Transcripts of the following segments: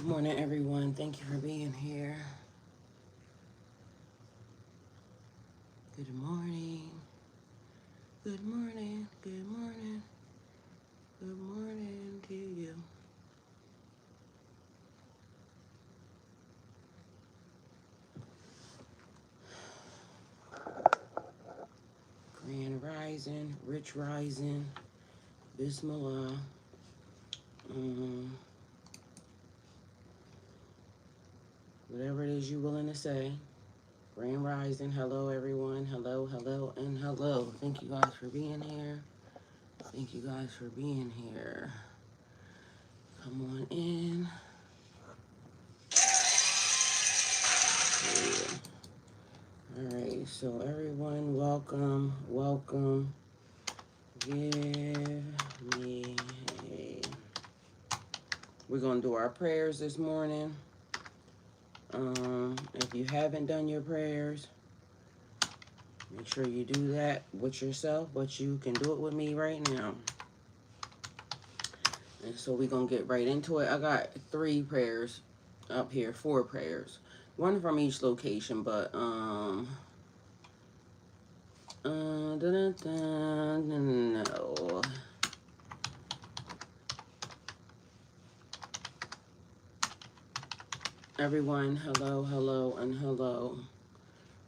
Good morning, everyone. Thank you for being here. Good morning. Good morning. Good morning. Good morning to you. Grand Rising, Rich Rising, Bismillah. Whatever it is you're willing to say. Grand Rising. Hello, everyone. Hello, hello, and hello. Thank you guys for being here. Thank you guys for being here. Come on in. All right, so everyone, welcome, welcome. We're going to do our prayers this morning. If you haven't done your prayers, make sure you do that with yourself, but you can do it with me right now. And so we're going to get right into it. I got 3 prayers up here, 4 prayers. One from each location, but, no. Everyone, hello, hello, and hello.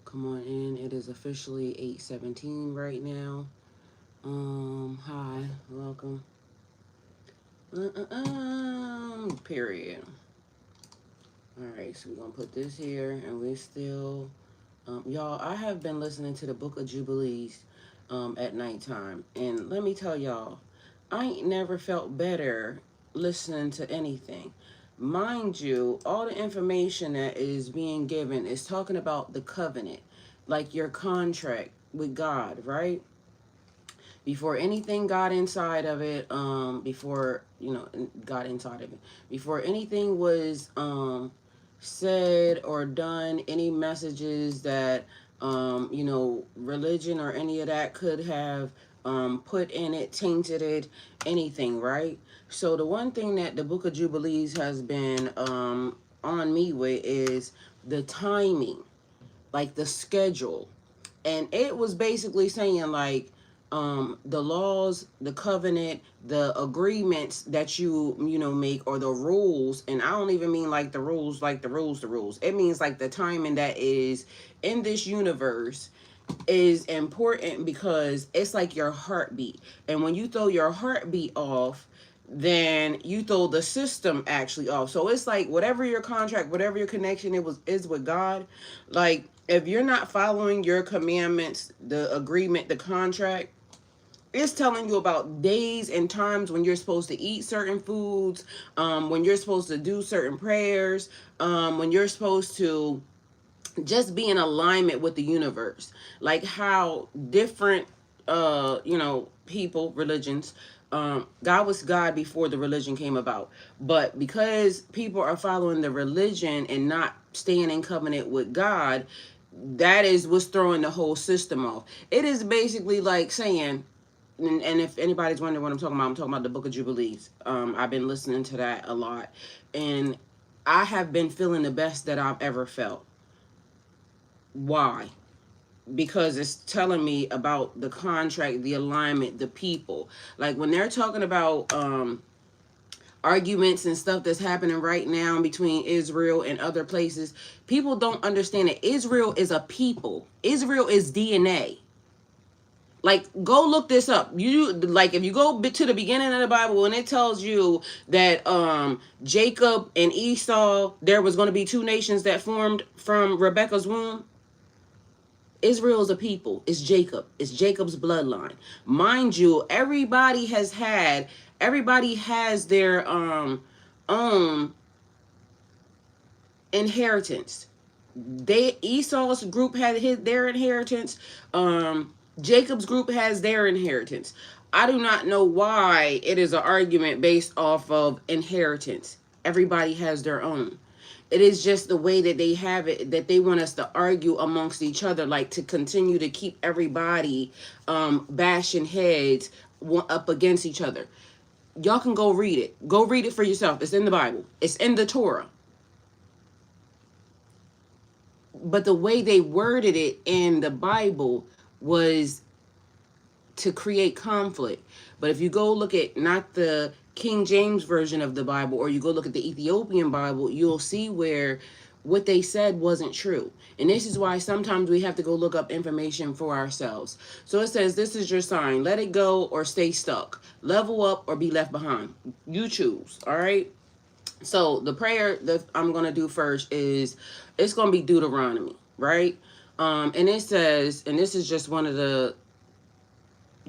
Come on in. It is officially 8:17 right now. Hi, welcome. Period. Alright, so we're gonna put this here, and we still, y'all, I have been listening to the Book of Jubilees, at nighttime, and let me tell y'all, I ain't never felt better listening to anything. Mind you, all the information that is being given is talking about the covenant, like your contract with God, right? Before anything got inside of it, before anything was said or done, any messages that religion or any of that could have put in it, tainted it, anything, right? So the one thing that the Book of Jubilees has been on me with is the timing, like the schedule. And it was basically saying like the laws, the covenant, the agreements that you make, or the rules. And I don't even mean like the rules, the rules. It means like the timing that is in this universe is important, because it's like your heartbeat. And when you throw your heartbeat off, then you throw the system actually off. So it's like whatever your contract, whatever your connection is with God, like if you're not following your commandments, the agreement, the contract, it's telling you about days and times when you're supposed to eat certain foods, when you're supposed to do certain prayers, when you're supposed to just be in alignment with the universe. Like how different people, religions, God was God before the religion came about, but because people are following the religion and not staying in covenant with God, that is what's throwing the whole system off. It is basically like saying, and if anybody's wondering what I'm talking about the Book of Jubilees. I've been listening to that a lot, and I have been feeling the best that I've ever felt. Why? Because it's telling me about the contract, the alignment, the people. Like when they're talking about arguments and stuff that's happening right now between Israel and other places, people don't understand that Israel is a people. Israel is DNA. Like, go look this up. You like, if you go to the beginning of the Bible, and it tells you that Jacob and Esau, there was going to be 2 nations that formed from Rebekah's womb. Israel is a people. It's Jacob. It's Jacob's bloodline. Mind you, everybody has their own inheritance. Esau's group had their inheritance. Jacob's group has their inheritance. I do not know why it is an argument based off of inheritance. Everybody has their own. It is just the way that they have it, that they want us to argue amongst each other, like to continue to keep everybody bashing heads up against each other. Y'all can go read it. Go read it for yourself. It's in the Bible. It's in the Torah. But the way they worded it in the Bible was to create conflict. But if you go look at not the King James version of the Bible, or you go look at the Ethiopian Bible, you'll see where what they said wasn't true. And this is why sometimes we have to go look up information for ourselves. So it says, this is your sign. Let it go or stay stuck. Level up or be left behind. You choose. All right. So the prayer that I'm going to do first is, it's going to be Deuteronomy, right? And it says, and this is just one of the,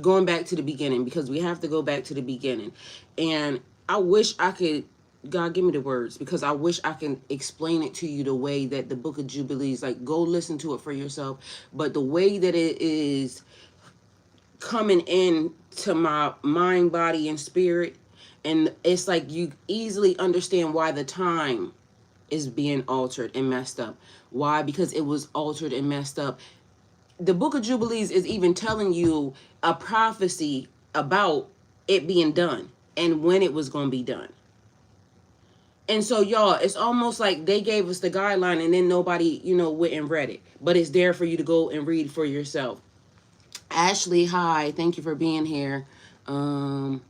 going back to the beginning, because we have to go back to the beginning. And I wish I could, God, give me the words, because I wish I can explain it to you the way that the book of Jubilees, like, go listen to it for yourself. But the way that it is coming in to my mind, body, and spirit, and it's like you easily understand why the time is being altered and messed up. Why? Because it was altered and messed up. The book of Jubilees is even telling you a prophecy about it being done and when it was going to be done. And so, y'all, it's almost like they gave us the guideline and then nobody, went and read it. But it's there for you to go and read for yourself. Ashley, hi. Thank you for being here. Thank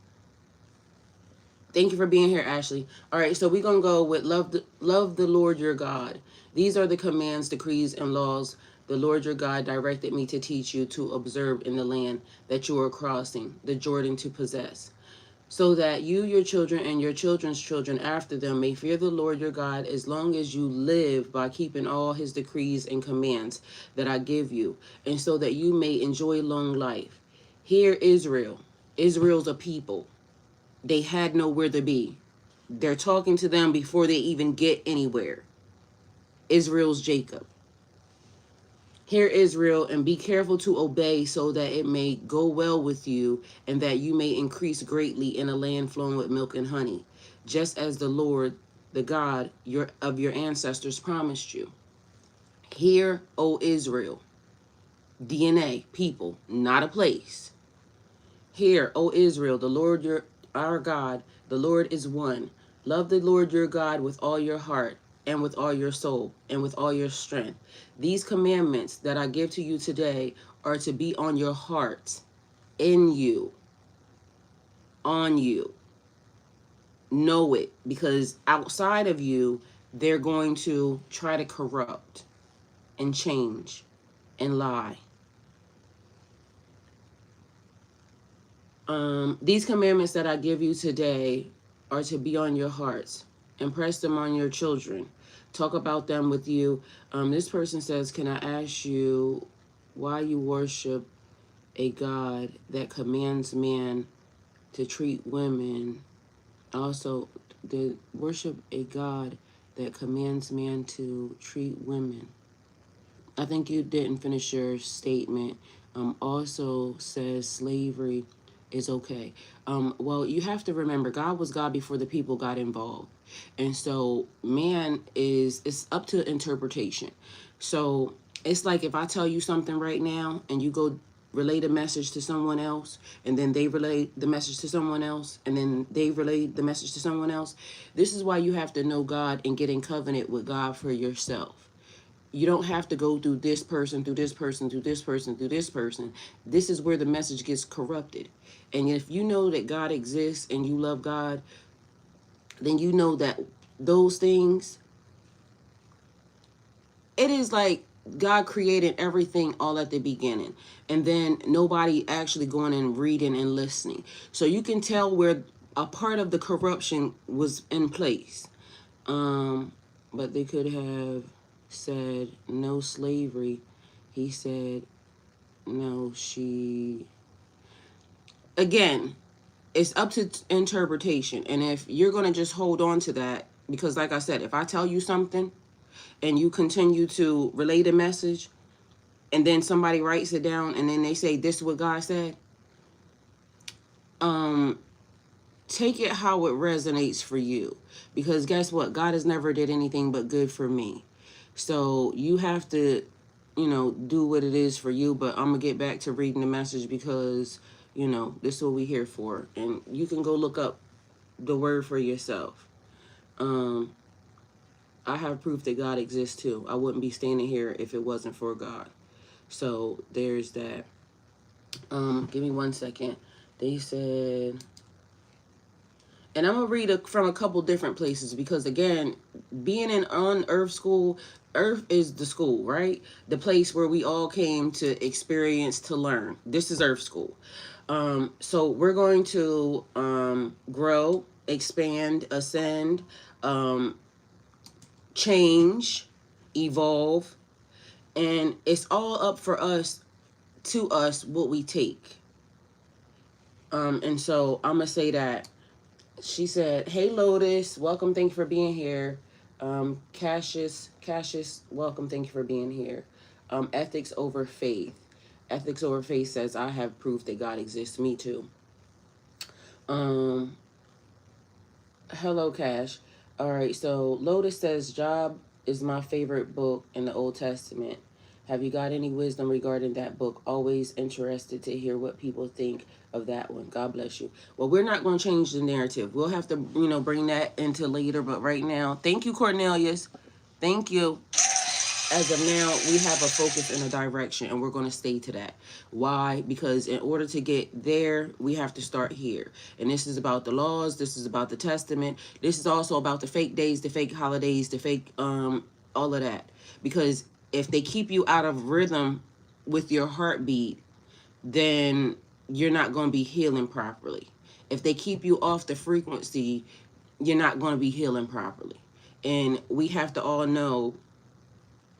you for being here, Ashley. All right, so we're going to go with love the Lord your God. These are the commands, decrees, and laws the Lord your God directed me to teach you to observe in the land that you are crossing, the Jordan, to possess, so that you, your children, and your children's children after them may fear the Lord your God as long as you live, by keeping all his decrees and commands that I give you, and so that you may enjoy long life. Hear Israel. Israel's a people. They had nowhere to be. They're talking to them before they even get anywhere. Israel's Jacob. Hear Israel, and be careful to obey, so that it may go well with you, and that you may increase greatly in a land flowing with milk and honey, just as the Lord, the God of your ancestors, promised you. Hear, O Israel. DNA, people, not a place. Hear, O Israel, the Lord our God, the Lord is one. Love the Lord your God with all your heart, and with all your soul, and with all your strength. These commandments that I give to you today are to be on your hearts, in you, on you. Know it, because outside of you, they're going to try to corrupt and change and lie. These commandments that I give you today are to be on your hearts. Impress them on your children. Talk about them with you. This person says, can I ask you why you worship a God that commands men to treat women? Also, they worship a God that commands men to treat women. I think you didn't finish your statement. Also says slavery is okay. Well, you have to remember, God was God before the people got involved. And so man it's up to interpretation. So it's like if I tell you something right now and you go relay the message to someone else, and then they relay the message to someone else, and then they relay the message to someone else. This is why you have to know God and get in covenant with God for yourself. You don't have to go through this person, through this person, through this person, through this person. This is where the message gets corrupted. And if you know that God exists and you love God, then you know that those things, it is like God created everything all at the beginning. And then nobody actually going and reading and listening. So you can tell where a part of the corruption was in place. But they could have said no slavery. He said no, she. Again, it's up to interpretation. And if you're going to just hold on to that, because like I said, if I tell you something and you continue to relay the message, and then somebody writes it down and then they say this is what God said, take it how it resonates for you. Because guess what? God has never did anything but good for me. So you have to, do what it is for you. But I'm going to get back to reading the message because You know, this is what we here for. And you can go look up the word for yourself. I have proof that God exists too. I wouldn't be standing here if it wasn't for God. So there's that. Give me 1 second. They said, and I'm gonna read from a couple different places because again, being in on Earth School, Earth is the school, right? The place where we all came to experience, to learn. This is Earth School. So we're going to grow, expand, ascend, change, evolve, and it's all up for us, to us, what we take. And so I'm gonna say that she said, "Hey Lotus, welcome. Thank you for being here." Cassius, welcome. Thank you for being here. Ethics over faith. Ethics over faith says, "I have proof that God exists." Me too. Hello, Cash. All right. So Lotus says, "Job is my favorite book in the Old Testament. Have you got any wisdom regarding that book? Always interested to hear what people think of that one. God bless you." Well, we're not going to change the narrative. We'll have to, bring that into later. But right now, thank you, Cornelius. Thank you. As of now, we have a focus and a direction, and we're going to stay to that. Why? Because in order to get there, we have to start here. And this is about the laws. This is about the testament. This is also about the fake days, the fake holidays, the fake, all of that. Because if they keep you out of rhythm with your heartbeat, then you're not going to be healing properly. If they keep you off the frequency, you're not going to be healing properly. And we have to all know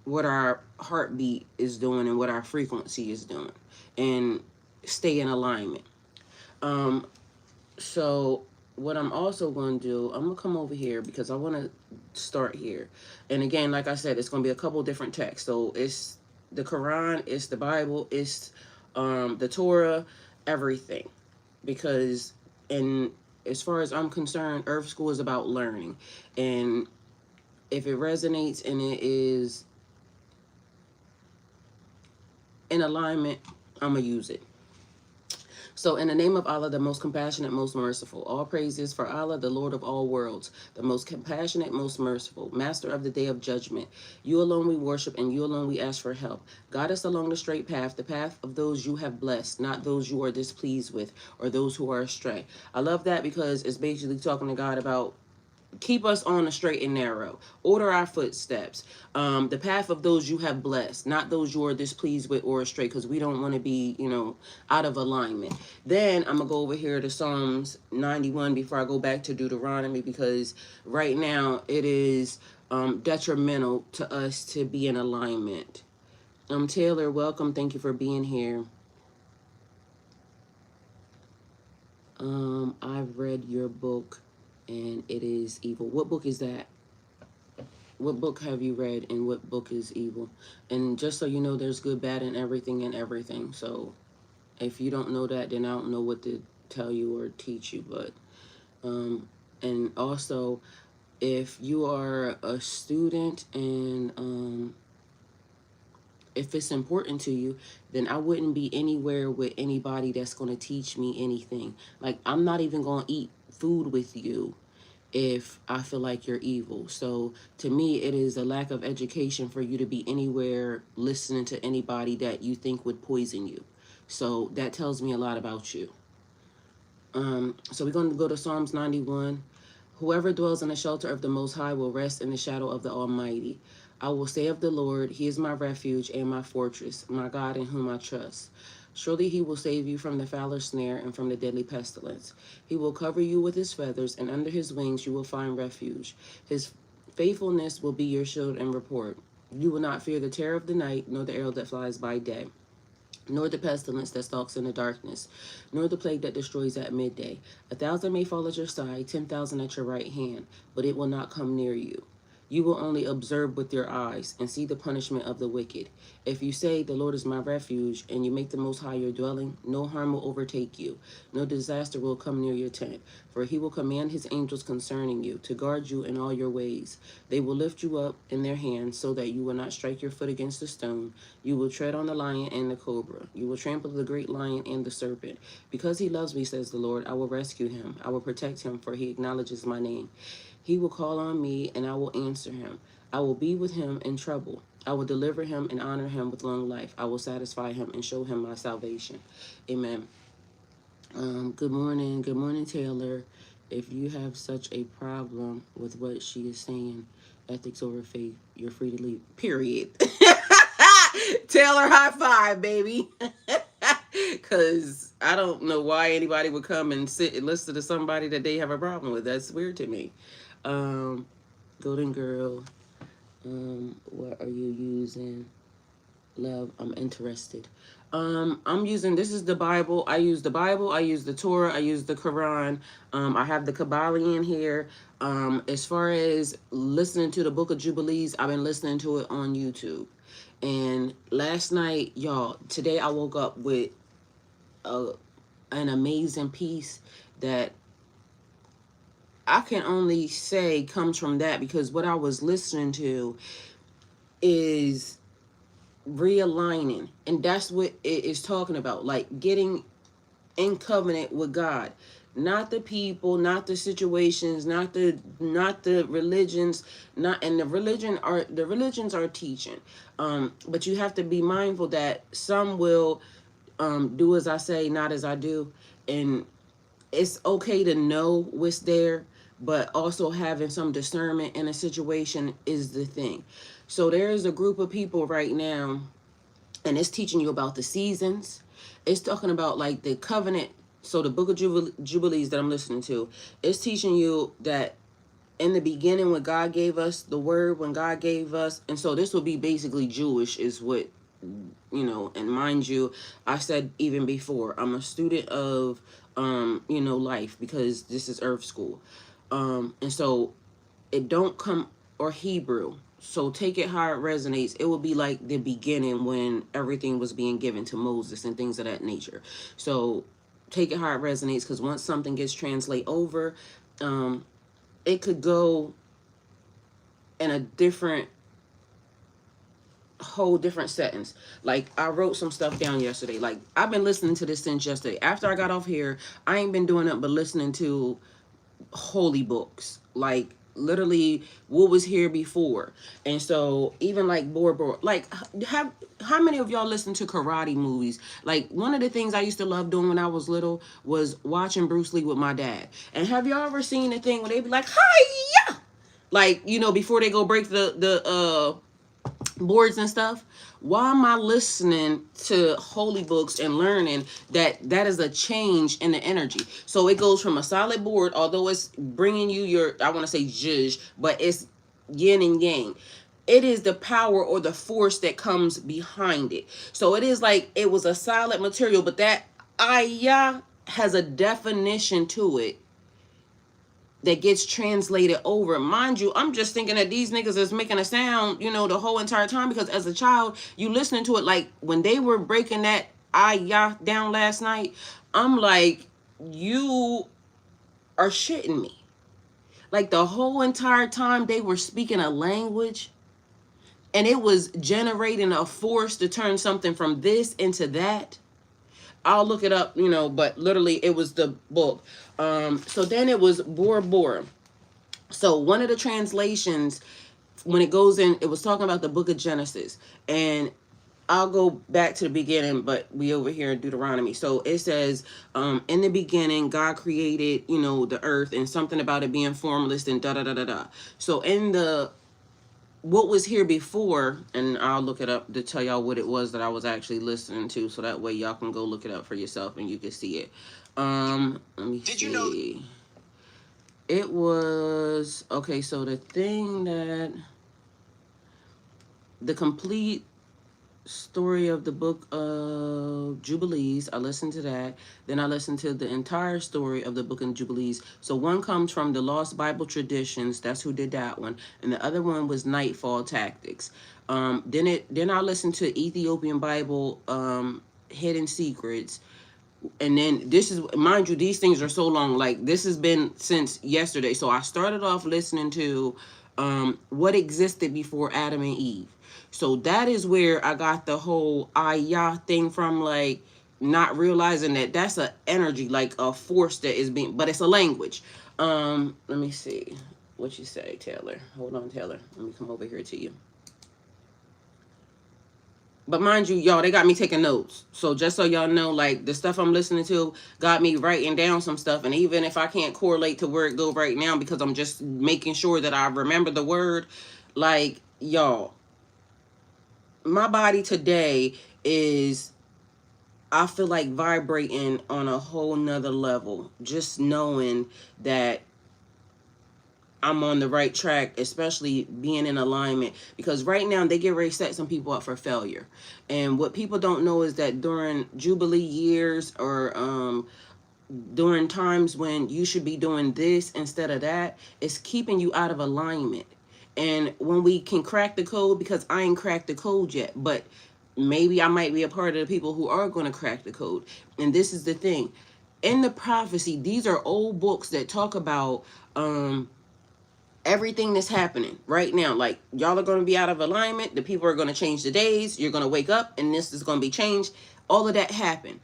what our heartbeat is doing and what our frequency is doing, and stay in alignment. So what I'm also going to do, I'm going to come over here because I want to start here. And again, like I said, it's going to be a couple different texts. So it's the Quran, it's the Bible, it's the Torah, everything. Because, and as far as I'm concerned, Earth School is about learning. And if it resonates and it is in alignment, I'm going to use it. So in the name of Allah, the most compassionate, most merciful, all praises for Allah, the Lord of all worlds, the most compassionate, most merciful, master of the day of judgment. You alone we worship, and you alone we ask for help. Guide us along the straight path, the path of those you have blessed, not those you are displeased with or those who are astray. I love that because it's basically talking to God about keep us on the straight and narrow. Order our footsteps. The path of those you have blessed, not those you are displeased with or astray, because we don't want to be, out of alignment. Then I'm going to go over here to Psalms 91 before I go back to Deuteronomy, because right now it is detrimental to us to be in alignment. Taylor, welcome. Thank you for being here. I've read your book and it is evil. What book is that? What book have you read and what book is evil? And just so you know, there's good, bad, and everything. So if you don't know that, then I don't know what to tell you or teach you. But and also, if you are a student and if it's important to you, then I wouldn't be anywhere with anybody that's going to teach me anything. Like, I'm not even going to eat food with you if I feel like you're evil. So to me, it is a lack of education for you to be anywhere listening to anybody that you think would poison you. So that tells me a lot about you. So we're going to go to Psalms 91. Whoever dwells in the shelter of the Most High will rest in the shadow of the Almighty. I will say of the Lord, He is my refuge and my fortress, my God in whom I trust. Surely He will save you from the fowler's snare and from the deadly pestilence. He will cover you with His feathers, and under His wings you will find refuge. His faithfulness will be your shield and rapport. You will not fear the terror of the night, nor the arrow that flies by day, nor the pestilence that stalks in the darkness, nor the plague that destroys at midday. 1,000 may fall at your side, 10,000 at your right hand, but it will not come near you. You will only observe with your eyes and see the punishment of the wicked. If you say, the Lord is my refuge, and you make the Most High your dwelling, no harm will overtake you, no disaster will come near your tent. For he will command his angels concerning you, to guard you in all your ways. They will lift you up in their hands, so that you will not strike your foot against a stone. You will tread on the lion and the cobra. You will trample the great lion and the serpent. Because he loves me, says the Lord, I will rescue him. I will protect him, for he acknowledges my name. He will call on me, and I will answer him. I will be with him in trouble. I will deliver him and honor him with long life. I will satisfy him and show him my salvation. Amen. Good morning. Good morning, Taylor. If you have such a problem with what she is saying, ethics over faith, you're free to leave. Period. Taylor, high five, baby. Because I don't know why anybody would come and sit and listen to somebody that they have a problem with. That's weird to me. Golden Girl, what are you using? Love, I'm interested. I'm using, this is the Bible. I use the Bible, I use the Torah, I use the Quran. I have the Kabbalion here. As far as listening to the Book of Jubilees, I've been listening to it on YouTube. And last night, y'all, today I woke up with an amazing piece that I can only say comes from that, because what I was listening to is realigning, and that's what it is talking about, like getting in covenant with God, not the people, not the situations, not the religions, not, and the religions are teaching, but you have to be mindful that some will do as I say, not as I do, and it's okay to know what's there, but also having some discernment in a situation is the thing. So there is a group of people right now, and it's teaching you about the seasons. It's talking about like the covenant. So the Book of Jubilees that I'm listening to, it's teaching you that in the beginning, when God gave us the word, when God gave us, and so this will be basically Jewish is what, and mind you, I said even before, I'm a student of, life, because this is earth school. And so it don't come, or Hebrew. So take it how it resonates. It will be like the beginning when everything was being given to Moses and things of that nature. So take it how it resonates, because once something gets translated over, it could go in a whole different sentence. Like I wrote some stuff down yesterday. Like I've been listening to this since yesterday. After I got off here, I ain't been doing it but listening to holy books, like literally what was here before. And so even like Bor, like how many of y'all listen to karate movies? Like one of the things I used to love doing when I was little was watching Bruce Lee with my dad. And have y'all ever seen the thing where they be like, hi, like, before they go break the boards and stuff? Why am I listening to holy books and learning that is a change in the energy? So it goes from a solid board, although it's bringing you your, I want to say zhuzh, but it's yin and yang. It is the power or the force that comes behind it. So it is like it was a solid material, but that ayah has a definition to it that gets translated over. Mind you, I'm just thinking that these niggas is making a sound, the whole entire time, because as a child, you listening to it, like when they were breaking that ayah down last night, I'm like, you are shitting me. Like the whole entire time they were speaking a language, and it was generating a force to turn something from this into that. I'll look it up, but literally it was the book. So then it was Bor. So one of the translations, when it goes in, it was talking about the book of Genesis. And I'll go back to the beginning, but we over here in Deuteronomy. So it says, in the beginning, God created, the earth, and something about it being formless and da da da da da. So in the what was here before, and I'll look it up to tell y'all what it was that I was actually listening to, so that way y'all can go look it up for yourself and you can see it. Let me see. You know? It was, okay, so the thing that, the complete story of the book of Jubilees. I listened to that. Then I listened to the entire story of the book of Jubilees. So one comes from the Lost Bible Traditions. That's who did that one. And the other one was Nightfall Tactics. Then I listened to Ethiopian Bible Hidden Secrets. And then this is, mind you, these things are so long. Like, this has been since yesterday. So I started off listening to what existed before Adam and Eve. So that is where I got the whole ayah thing from, like, not realizing that that's a energy, like a force that is being, but it's a language. Let me see what you say, Taylor. Hold on, Taylor. Let me come over here to you. But mind you, y'all, they got me taking notes. So just so y'all know, like, the stuff I'm listening to got me writing down some stuff. And even if I can't correlate to where it go right now, because I'm just making sure that I remember the word, like, y'all, my body today is, I feel like, vibrating on a whole nother level. Just knowing that I'm on the right track, especially being in alignment, because right now they get ready to set some people up for failure. And what people don't know is that during Jubilee years, or during times when you should be doing this instead of that, it's keeping you out of alignment. And when we can crack the code, because I ain't cracked the code yet, but maybe I might be a part of the people who are going to crack the code. And this is the thing. In the prophecy, these are old books that talk about everything that's happening right now. Like, y'all are going to be out of alignment. The people are going to change the days. You're going to wake up and this is going to be changed. All of that happened.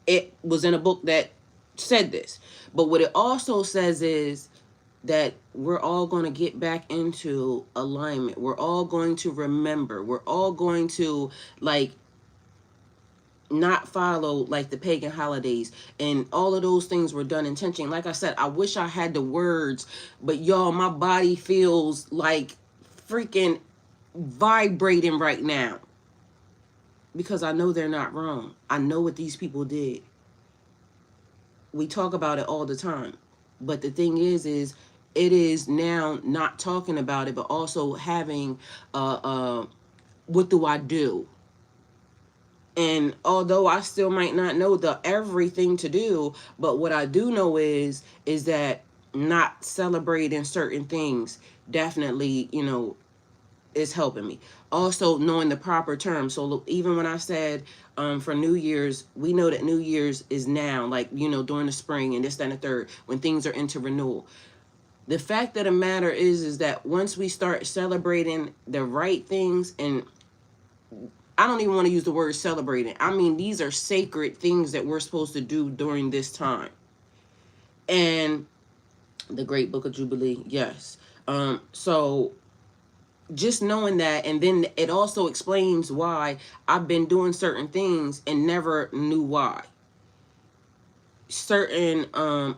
It was in a book that said this. But what it also says is that we're all going to get back into alignment. We're all going to remember. We're all going to, like, not follow, like, the pagan holidays, and all of those things were done intentionally. Like I said, I wish I had the words, but y'all, my body feels like freaking vibrating right now, because I know they're not wrong. I know what these people did. We talk about it all the time, but the thing is it is now not talking about it, but also having what do I do? And although I still might not know the everything to do, but what I do know is that not celebrating certain things definitely, is helping me. Also knowing the proper terms. So even when I said for New Year's, we know that New Year's is now, like, during the spring and this, that, and the third, when things are into renewal. The fact of the matter is that once we start celebrating the right things, and I don't even want to use the word celebrating. I mean, these are sacred things that we're supposed to do during this time. And the Great Book of Jubilee, yes. So just knowing that, and then it also explains why I've been doing certain things and never knew why. Certain,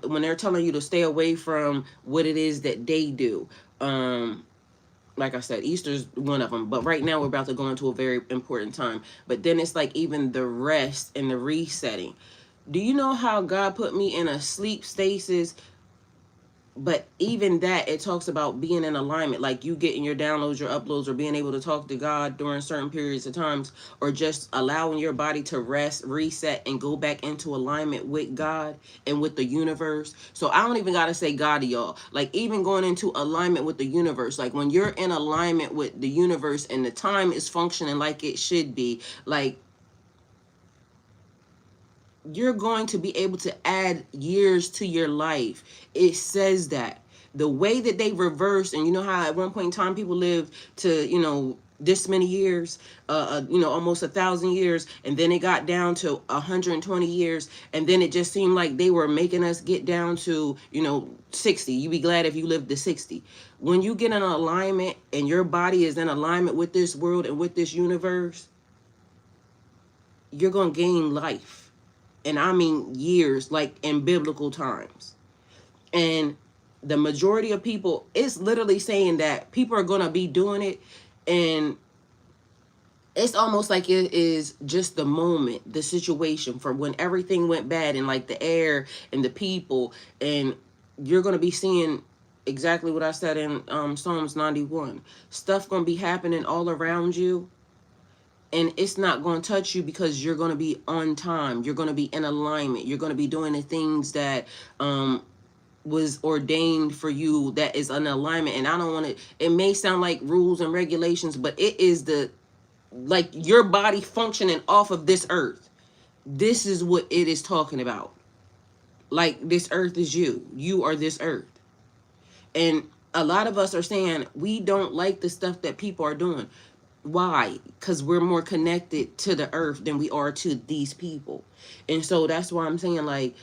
when they're telling you to stay away from what it is that they do. Like I said, Easter's one of them. But right now we're about to go into a very important time. But then it's like even the rest and the resetting. Do you know how God put me in a sleep stasis? But even that, it talks about being in alignment, like you getting your downloads, your uploads, or being able to talk to God during certain periods of times, or just allowing your body to rest, reset, and go back into alignment with God and with the universe. So I don't even got to say God to y'all. Like, even going into alignment with the universe, like when you're in alignment with the universe and the time is functioning like it should be, like, you're going to be able to add years to your life. It says that. The way that they reverse, and you know how at one point in time people lived to, this many years, almost 1,000 years, and then it got down to 120 years, and then it just seemed like they were making us get down to, 60. You be glad if you live to 60. When you get in alignment and your body is in alignment with this world and with this universe, you're going to gain life. And I mean years, like in biblical times. And the majority of people, it's literally saying that people are going to be doing it. And it's almost like it is just the moment, the situation for when everything went bad, and like the air and the people. And you're going to be seeing exactly what I said in Psalms 91. Stuff going to be happening all around you. and it's not going to touch you because you're going to be on time. You're going to be in alignment. You're going to be doing the things that was ordained for you, that is an alignment. And I don't want to, it may sound like rules and regulations, but it is the, like, your body functioning off of this earth. This is what it is talking about. Like, this earth is you. You are this earth. And a lot of us are saying we don't like the stuff that people are doing. Why? Because we're more connected to the earth than we are to these people. And so that's why I'm saying, like,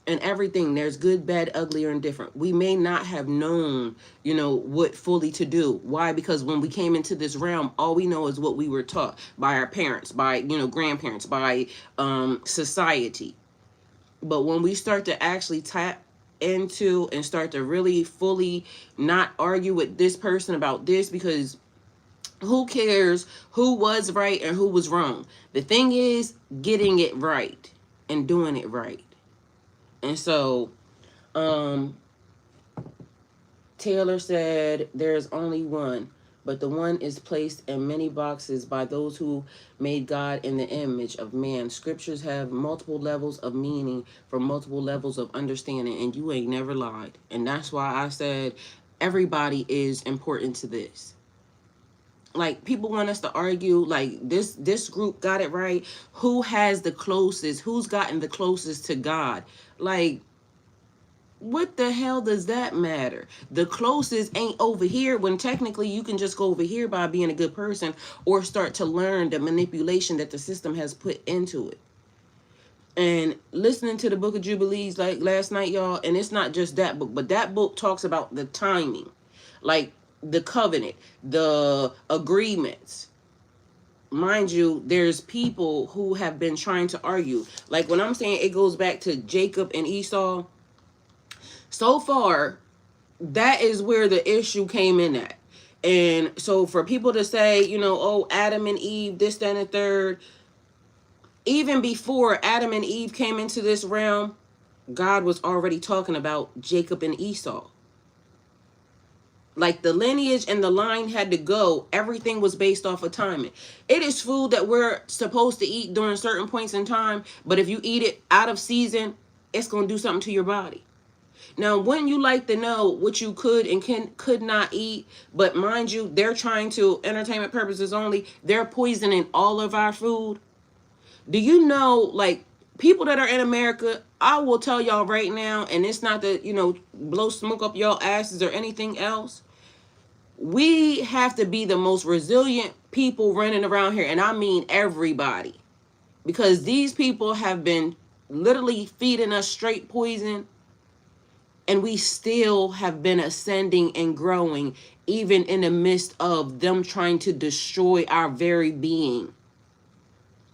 and everything, there's good, bad, ugly, or indifferent. We may not have known, what fully to do. Why? Because when we came into this realm, all we know is what we were taught by our parents, by, grandparents, by society. But when we start to actually tap into and start to really fully not argue with this person about this, because who cares who was right and who was wrong? The thing is getting it right and doing it right. And so, Taylor said, there's only one, but the one is placed in many boxes by those who made God in the image of man. Scriptures have multiple levels of meaning for multiple levels of understanding, and you ain't never lied. And that's why I said everybody is important to this. Like, people want us to argue, like, this group got it right. Who has the closest? Who's gotten the closest to God? Like, what the hell does that matter? The closest ain't over here, when technically you can just go over here by being a good person, or start to learn the manipulation that the system has put into it. And listening to the Book of Jubilees, like, last night, y'all, and it's not just that book, but that book talks about the timing. Like, the covenant, the agreements. Mind you, there's people who have been trying to argue. Like, when I'm saying it goes back to Jacob and Esau, so far, that is where the issue came in at. And so for people to say, oh, Adam and Eve, this, that, and the third, even before Adam and Eve came into this realm, God was already talking about Jacob and Esau. Like, the lineage and the line had to go. Everything was based off of timing. It is food that we're supposed to eat during certain points in time, but if you eat it out of season, it's going to do something to your body. Now, wouldn't you like to know what you could and could not eat? But mind you, they're trying to, entertainment purposes only, they're poisoning all of our food. Do you know, like, people that are in America, I will tell y'all right now, and it's not to, blow smoke up y'all asses or anything else. We have to be the most resilient people running around here. And I mean everybody. Because these people have been literally feeding us straight poison. And we still have been ascending and growing, even in the midst of them trying to destroy our very being.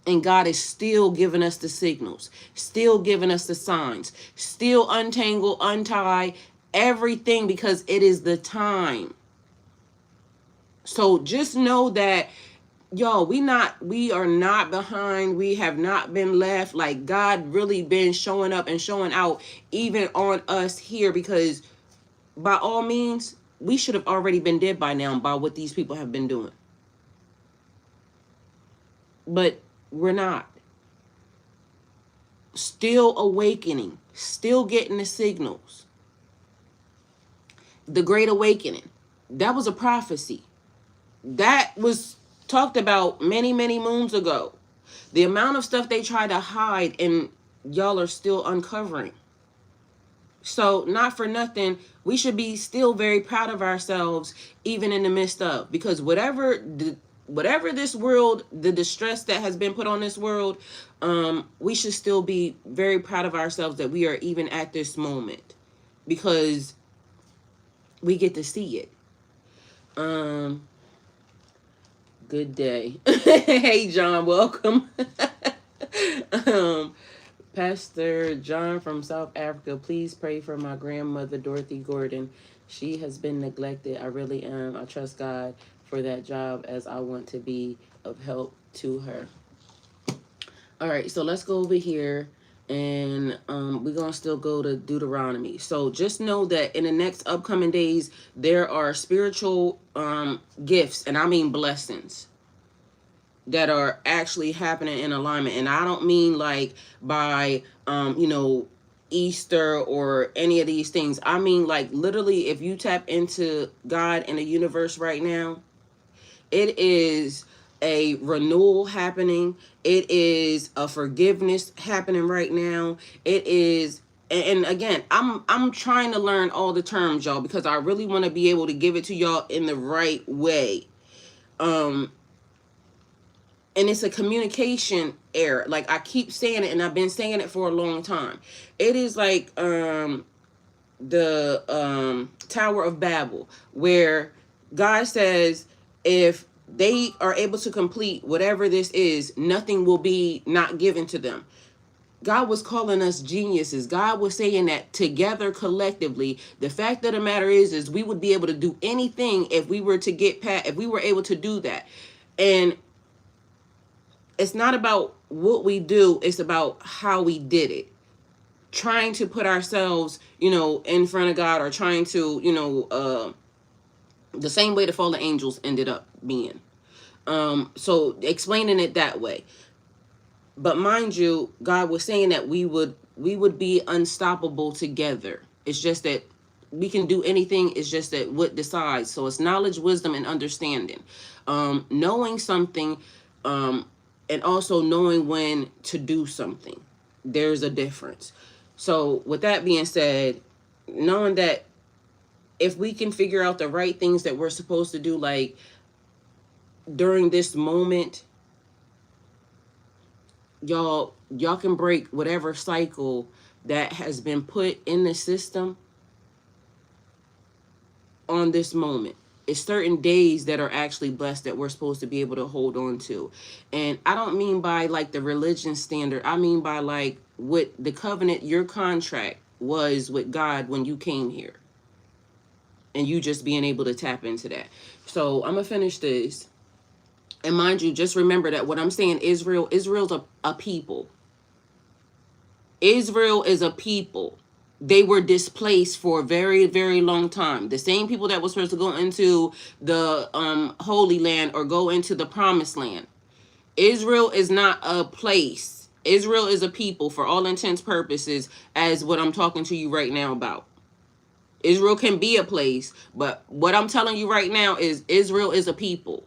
And God is still giving us the signals, still giving us the signs, still untangle, untie, everything, because it is the time. So just know that, y'all, we are not behind. We have not been left. Like, God really been showing up and showing out even on us here, because by all means, we should have already been dead by now by what these people have been doing. But we're not. Still awakening, still getting the signals. The Great Awakening, that was a prophecy. That was talked about many, many moons ago. The amount of stuff they try to hide, and y'all are still uncovering. So, not for nothing, we should be still very proud of ourselves, even in the midst of, because whatever this world, the distress that has been put on this world, we should still be very proud of ourselves that we are even at this moment, because we get to see it. Good day. Hey, John, welcome. Pastor John from South Africa, please pray for my grandmother, Dorothy Gordon. She has been neglected. I really am. I trust God for that job, as I want to be of help to her. All right, so let's go over here, and we're going to still go to Deuteronomy. So just know that in the next upcoming days, there are spiritual gifts, and I mean blessings. that are actually happening in alignment. And I don't mean like by Easter or any of these things. I mean like literally, if you tap into God and the universe right now, it is a renewal happening. It is a forgiveness happening right now. It is, and again, I'm trying to learn all the terms, y'all, because I really want to be able to give it to y'all in the right way. And it's a communication error. Like I keep saying it, and I've been saying it for a long time. It is like the Tower of Babel, where God says if they are able to complete whatever this is, nothing will be not given to them. God was calling us geniuses. God was saying that together, collectively, the fact of the matter is we would be able to do anything if we were to get past, if we were able to do that. And it's not about what we do, it's about how we did it. Trying to put ourselves, in front of God, or trying to, the same way the fallen angels ended up being. So explaining it that way. But mind you, God was saying that we would be unstoppable together. It's just that we can do anything. It's just that what decides. So it's knowledge, wisdom, and understanding. Knowing something, and also knowing when to do something. There's a difference. So with that being said, knowing that if we can figure out the right things that we're supposed to do, like during this moment, y'all can break whatever cycle that has been put in the system on this moment. It's certain days that are actually blessed that we're supposed to be able to hold on to. And I don't mean by like the religion standard. I mean by like what the covenant, your contract was with God when you came here. And you just being able to tap into that. So I'm going to finish this. And mind you, just remember that what I'm saying, Israel's a people. Israel is a people. They were displaced for a very, very long time. The same people that were supposed to go into the Holy Land or go into the Promised Land. Israel is not a place. Israel is a people for all intents purposes, as what I'm talking to you right now about. Israel can be a place, but what I'm telling you right now is Israel is a people.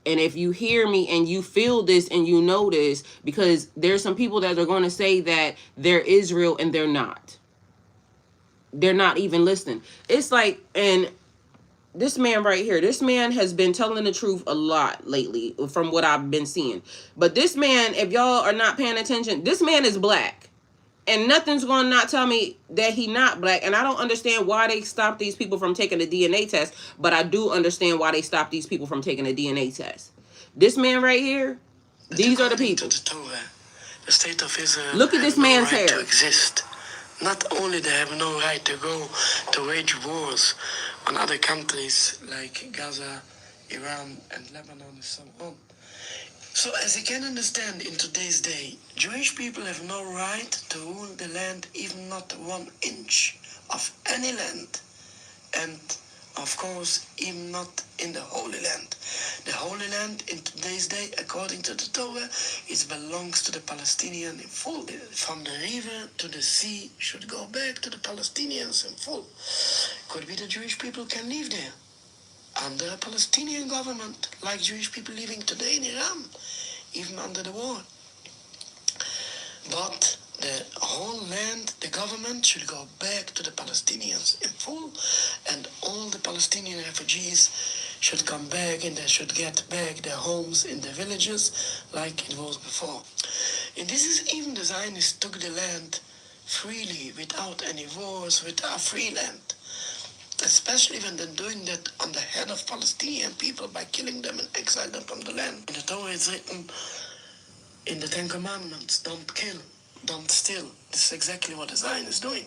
And if you hear me and you feel this and you know this, because there's some people that are going to say that they're Israel and they're not. They're not even listening. It's like, and this man right here, this man has been telling the truth a lot lately from what I've been seeing. But this man, if y'all are not paying attention, this man is black. And nothing's going to not tell me that he not black. And I don't understand why they stopped these people from taking a DNA test. But I do understand why they stopped these people from taking a DNA test. This man right here, these are the people. The state of Israel. Look at this man's hair. To exist. Not only they have no right to go to wage wars on other countries like Gaza, Iran, and Lebanon, and so on. So as you can understand, in today's day, Jewish people have no right to rule the land, even not 1 inch of any land. And of course, even not in the Holy Land. The Holy Land in today's day, according to the Torah, it belongs to the Palestinians in full. From the river to the sea should go back to the Palestinians in full. Could be the Jewish people can live there under a Palestinian government, like Jewish people living today in Iran, even under the war. But the whole land, the government should go back to the Palestinians in full, and all the Palestinian refugees should come back and they should get back their homes in the villages like it was before. And this is even the Zionists took the land freely, without any wars, without free land. Especially when they're doing that on the head of Palestinian people by killing them and exiling them from the land. In the Torah it's written in the 10 Commandments, don't kill, don't steal. This is exactly what the Zion is doing.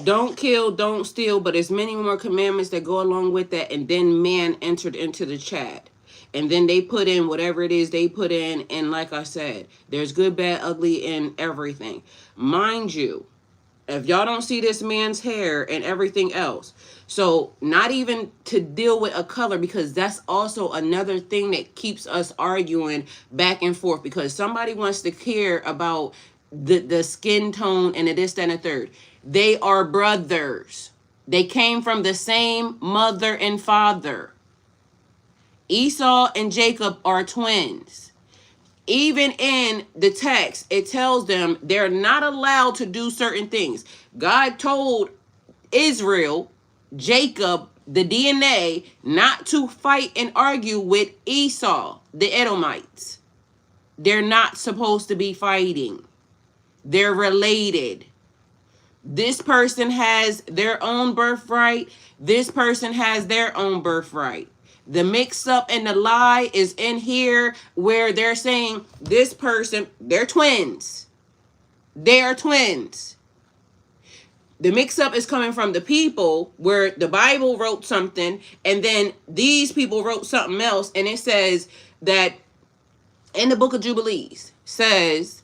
Don't kill, don't steal, but there's many more commandments that go along with that. And then man entered into the chat. And then they put in whatever it is they put in. And like I said, there's good, bad, ugly, and everything. Mind you, If y'all don't see this man's hair and everything else. So not even to deal with a color, because that's also another thing that keeps us arguing back and forth, because somebody wants to care about the skin tone and the this, that, and the third. They are brothers. They came from the same mother and father. Esau and Jacob are twins. Even in the text, it tells them they're not allowed to do certain things. God told Israel, Jacob, the DNA, not to fight and argue with Esau, the Edomites. They're not supposed to be fighting. They're related. This person has their own birthright. This person has their own birthright. The mix up and the lie is in here, where they're saying this person, they're twins. They are twins. The mix up is coming from the people, where the Bible wrote something and then these people wrote something else. And it says that in the book of Jubilees says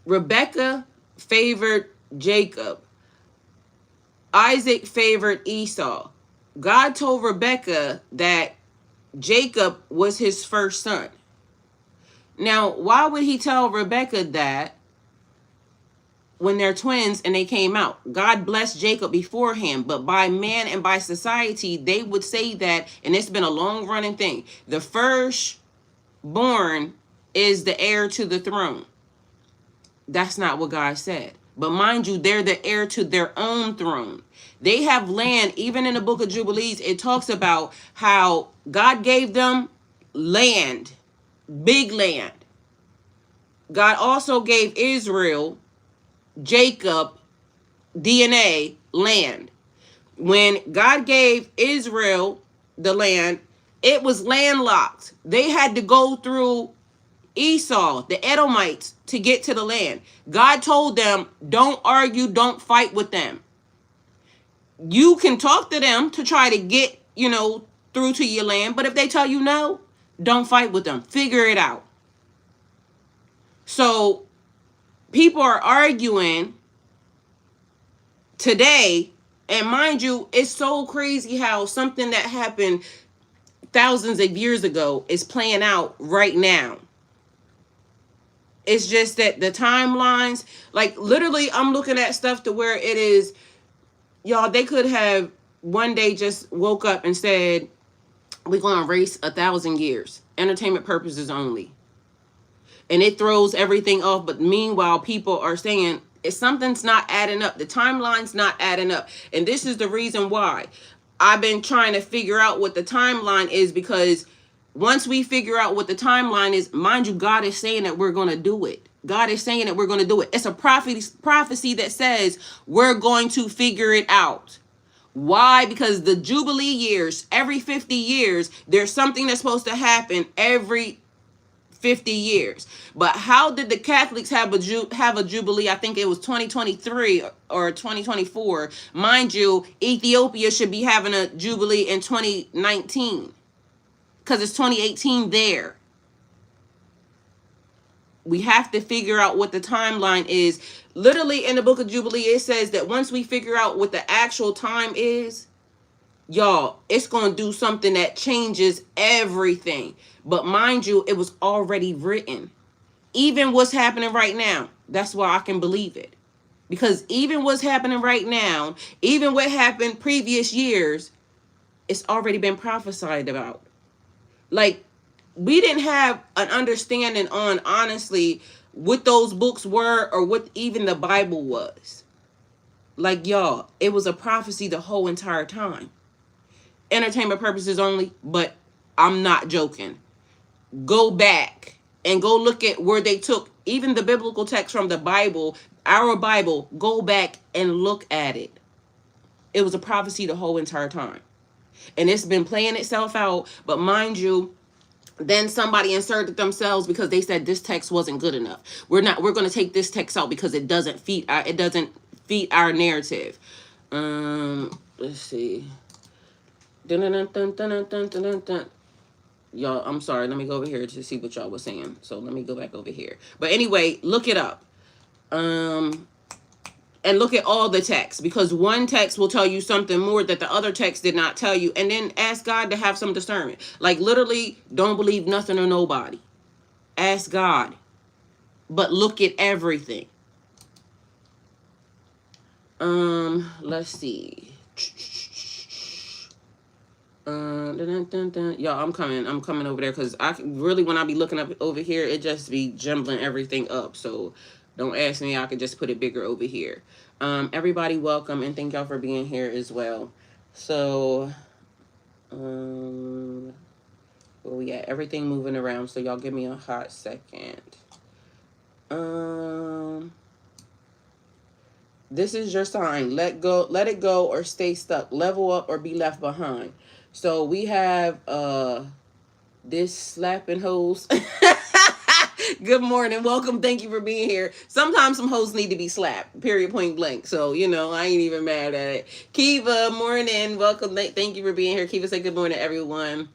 Rebecca favored Jacob. Isaac favored Esau. God told Rebecca that Jacob was his first son. Now, why would he tell Rebecca that when they're twins and they came out? God blessed Jacob beforehand, but by man and by society, they would say that, and it's been a long running thing, the firstborn is the heir to the throne. That's not what God said. But mind you, they're the heir to their own throne. They have land. Even in the book of Jubilees, it talks about how God gave them land, big land. God also gave Israel, Jacob, DNA, land. When God gave Israel the land, it was landlocked. They had to go through Esau, the Edomites, to get to the land. God told them, don't argue, don't fight with them. You can talk to them to try to get, through to your land, but if they tell you no, don't fight with them. Figure it out. So people are arguing today, and mind you, it's so crazy how something that happened thousands of years ago is playing out right now. It's just that the timelines, like literally I'm looking at stuff to where it is, y'all, they could have one day just woke up and said, we're going to race 1,000 years, entertainment purposes only. And it throws everything off. But meanwhile, people are saying something's not adding up. The timeline's not adding up. And this is the reason why I've been trying to figure out what the timeline is, because once we figure out what the timeline is, mind you, God is saying that we're going to do it. God is saying that we're going to do it. It's a prophecy that says we're going to figure it out. Why? Because the Jubilee years, every 50 years, there's something that's supposed to happen every 50 years. But how did the Catholics have a Jubilee? I think it was 2023 or 2024. Mind you, Ethiopia should be having a Jubilee in 2019. Because it's 2018 there. We have to figure out what the timeline is. Literally in the book of Jubilee, it says that once we figure out what the actual time is, y'all, it's going to do something that changes everything. But mind you, it was already written. Even what's happening right now, that's why I can believe it. Because even what's happening right now, even what happened previous years, it's already been prophesied about. Like, we didn't have an understanding on, honestly, what those books were or what even the Bible was. Like, y'all, it was a prophecy the whole entire time. Entertainment purposes only, but I'm not joking. Go back and go look at where they took even the biblical text from the Bible, our Bible. Go back and look at it. It was a prophecy the whole entire time. And it's been playing itself out. But mind you, then somebody inserted themselves because they said this text wasn't good enough. We're going to take this text out because it doesn't fit our narrative. Let's see. Y'all, I'm sorry. Let me go over here to see what y'all was saying. So let me go back over here. But anyway, look it up. And look at all the texts, because one text will tell you something more that the other text did not tell you, and then ask God to have some discernment. Like, literally, don't believe nothing or nobody. Ask God, but look at everything. Let's see. Y'all, I'm coming over there, because I really, when I be looking up over here, it just be jumbling everything up. So don't ask me, I could just put it bigger over here. Everybody, welcome, and thank y'all for being here as well. So where we at? Everything moving around, so y'all give me a hot second. This is your sign. Let it go, or stay stuck. Level up, or be left behind. So we have this slapping hose. Good morning, welcome, thank you for being here. Sometimes some hoes need to be slapped, period, point blank. So, I ain't even mad at it. Kiva, morning, welcome, thank you for being here. Kiva, say good morning, everyone.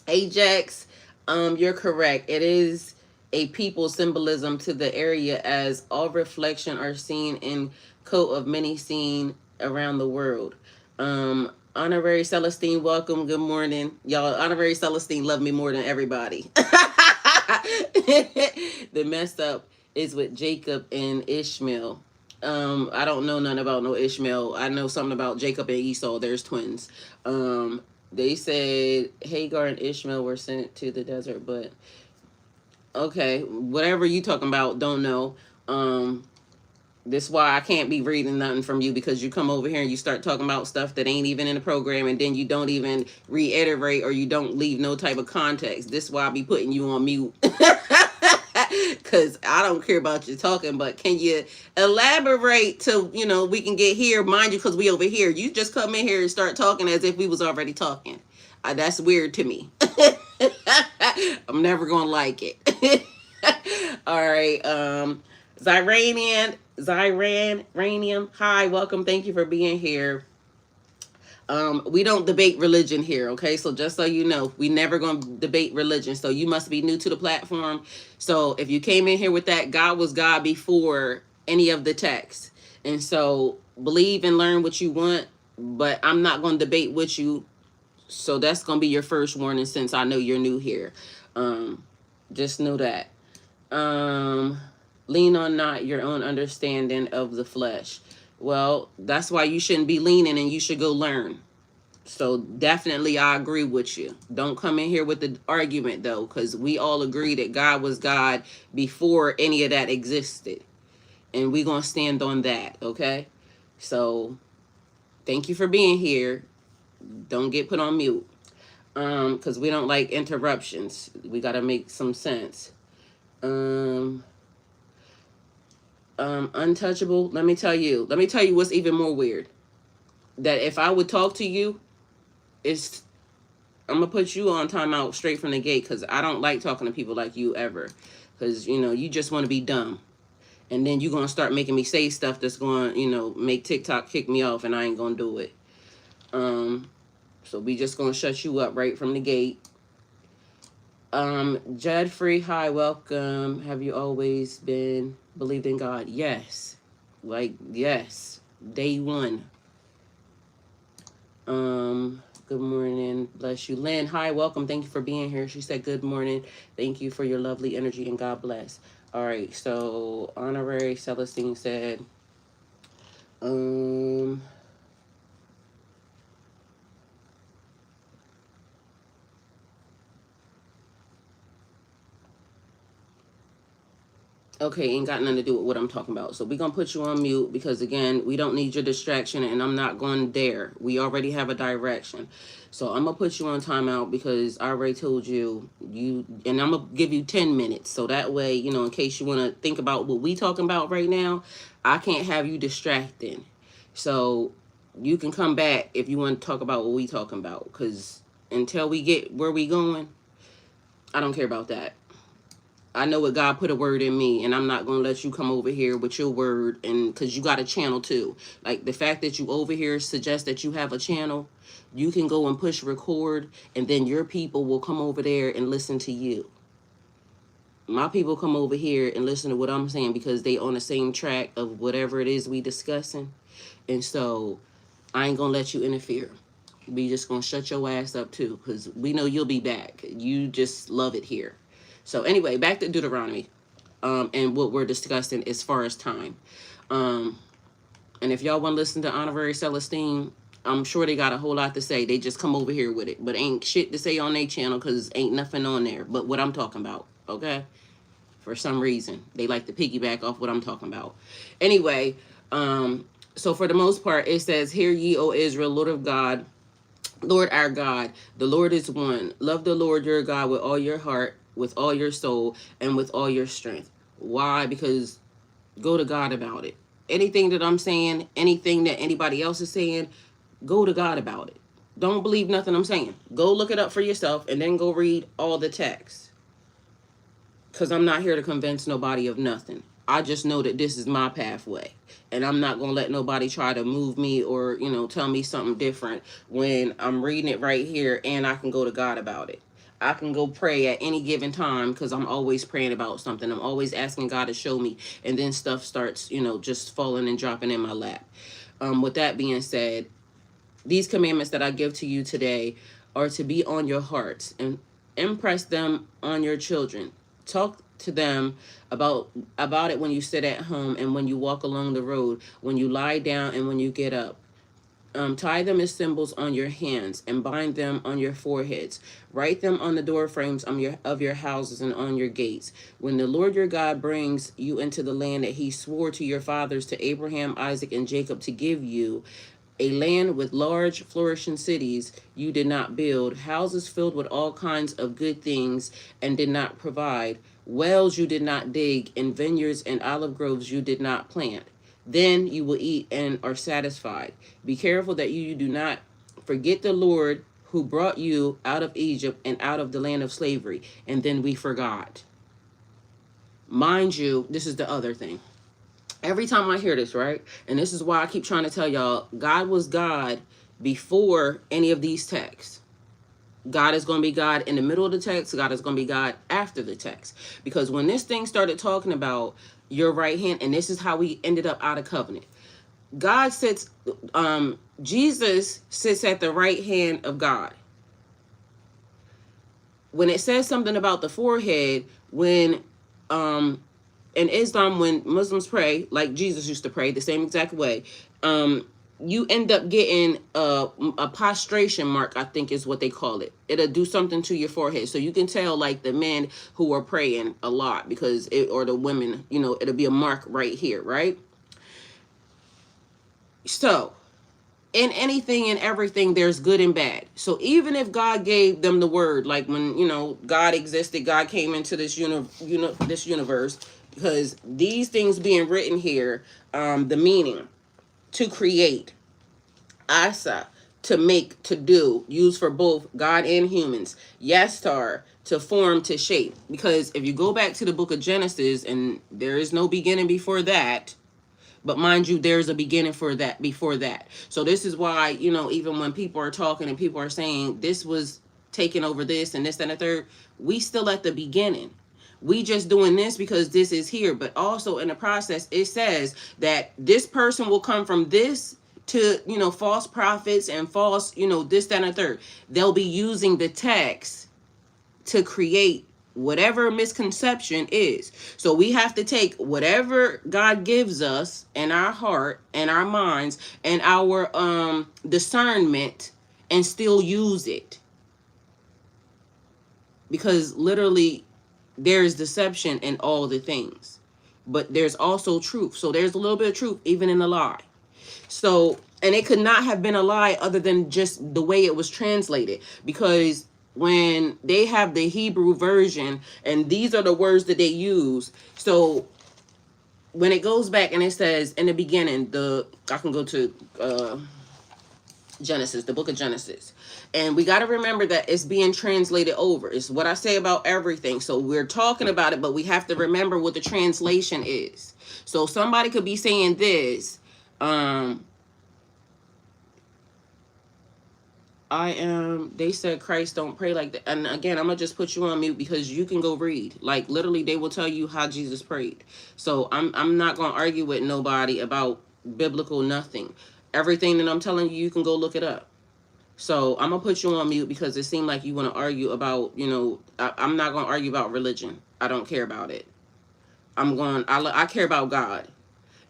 Ajax, you're correct. It is a people symbolism to the area, as all reflection are seen in coat of many seen around the world. Honorary Celestine, welcome. Good morning. Y'all, Honorary Celestine love me more than everybody. The mess up is with Jacob and Ishmael. I don't know nothing about no Ishmael. I know something about Jacob and Esau. There's twins. They said Hagar and Ishmael were sent to the desert, but okay, whatever you talking about, don't know. This is why I can't be reading nothing from you, because you come over here and you start talking about stuff that ain't even in the program, and then you don't even reiterate, or you don't leave no type of context. This is why I be putting you on mute. Because I don't care about you talking, but can you elaborate to, we can get here, mind you, because we over here. You just come in here and start talking as if we was already talking. That's weird to me. I'm never going to like it. All right. Zyranium, hi, welcome, thank you for being here. We don't debate religion here, okay? So just so you know, we never gonna debate religion. So you must be new to the platform. So if you came in here with that, God was God before any of the text. And so believe and learn what you want, but I'm not gonna debate with you. So that's gonna be your first warning, since I know you're new here. Just know that. Lean on not your own understanding of the flesh. Well, that's why you shouldn't be leaning, and you should go learn. So definitely I agree with you. Don't come in here with the argument, though, because we all agree that God was God before any of that existed. And we're going to stand on that, okay? So thank you for being here. Don't get put on mute, because we don't like interruptions. We got to make some sense. Untouchable, let me tell you what's even more weird. That if I would talk to you, I'm gonna put you on timeout straight from the gate, because I don't like talking to people like you ever, because you just want to be dumb, and then you're gonna start making me say stuff that's going make TikTok kick me off, and I ain't gonna do it. So we just gonna shut you up right from the gate. Jedfrey, hi, welcome. Have you always believed in God? Yes. Yes. Day one. Good morning. Bless you. Lynn, hi, welcome. Thank you for being here. She said good morning. Thank you for your lovely energy, and God bless. All right, so Honorary Celestine said, okay, ain't got nothing to do with what I'm talking about. So we're going to put you on mute, because, again, we don't need your distraction, and I'm not going there. We already have a direction. So I'm going to put you on timeout, because I already told you, and I'm going to give you 10 minutes. So that way, in case you want to think about what we talking about right now, I can't have you distracting. So you can come back if you want to talk about what we talking about, because until we get where we going, I don't care about that. I know what God put a word in me, and I'm not going to let you come over here with your word, and because you got a channel too. Like, the fact that you over here suggests that you have a channel, you can go and push record, and then your people will come over there and listen to you. My people come over here and listen to what I'm saying because they on the same track of whatever it is we discussing. And so I ain't gonna let you interfere. We just gonna shut your ass up too, because we know you'll be back. You just love it here. So anyway, back to Deuteronomy, and what we're discussing as far as time. Um, and if y'all want to listen to Honorary Celestine, I'm sure they got a whole lot to say. They just come over here with it, but ain't shit to say on their channel because ain't nothing on there. But what I'm talking about, okay? For some reason, they like to piggyback off what I'm talking about. Anyway, so for the most part, it says, "Hear ye, O Israel, Lord of God, Lord our God, the Lord is one. Love the Lord your God with all your heart, with all your soul, and with all your strength." Why? Because go to God about it. Anything that I'm saying, anything that anybody else is saying, go to God about it. Don't believe nothing I'm saying. Go look it up for yourself and then go read all the text. Because I'm not here to convince nobody of nothing. I just know that this is my pathway. And I'm not going to let nobody try to move me or, tell me something different when I'm reading it right here and I can go to God about it. I can go pray at any given time because I'm always praying about something. I'm always asking God to show me. And then stuff starts, just falling and dropping in my lap. With that being said, these commandments that I give to you today are to be on your hearts and impress them on your children. Talk to them about it when you sit at home and when you walk along the road, when you lie down and when you get up. Tie them as symbols on your hands and bind them on your foreheads. Write them on the door frames of your houses and on your gates. When the Lord your God brings you into the land that he swore to your fathers, to Abraham, Isaac, and Jacob to give you, a land with large flourishing cities you did not build, houses filled with all kinds of good things and did not provide, wells you did not dig, and vineyards and olive groves you did not plant. Then you will eat and are satisfied. Be careful that you do not forget the Lord who brought you out of Egypt and out of the land of slavery. And then we forgot. Mind you, this is the other thing. Every time I hear this, right? And this is why I keep trying to tell y'all, God was God before any of these texts. God is going to be God in the middle of the text. God is going to be God after the text. Because when this thing started talking about your right hand, and this is how we ended up out of covenant. God sits, Jesus sits at the right hand of God. When it says something about the forehead, when, in Islam, when Muslims pray, like Jesus used to pray the same exact way, you end up getting a prostration mark, I think is what they call it. It'll do something to your forehead. So you can tell like the men who are praying a lot because or the women, it'll be a mark right here, right? So in anything and everything, there's good and bad. So even if God gave them the word, like when, God existed, God came into this this universe, because these things being written here, the meaning, to create, asa, to make, to do, used for both God and humans, yastar, to form, to shape. Because if you go back to the book of Genesis, and there is no beginning before that, but mind you, there's a beginning for that before that. So this is why, even when people are talking and people are saying this was taking over this and this and the third, we still at the beginning. We just doing this because this is here. But also in the process, it says that this person will come from this to, false prophets and false, this, that, and the third. They'll be using the text to create whatever misconception is. So we have to take whatever God gives us in our heart and our minds and our discernment and still use it. Because literally there's deception in all the things. But there's also truth. So there's a little bit of truth even in the lie. So, and it could not have been a lie other than just the way it was translated. Because when they have the Hebrew version and these are the words that they use. So when it goes back and it says in the beginning, I can go to Genesis, the book of Genesis. And we got to remember that it's being translated over. It's what I say about everything. So we're talking about it, but we have to remember what the translation is. So somebody could be saying this, They said Christ don't pray like that. And again, I'm gonna just put you on mute because you can go read. Like literally, they will tell you how Jesus prayed. So I'm not gonna argue with nobody about biblical nothing. Everything that I'm telling you, you can go look it up. So I'm gonna put you on mute because it seemed like you want to argue about, I'm not gonna argue about religion. I don't care about it. I care about God.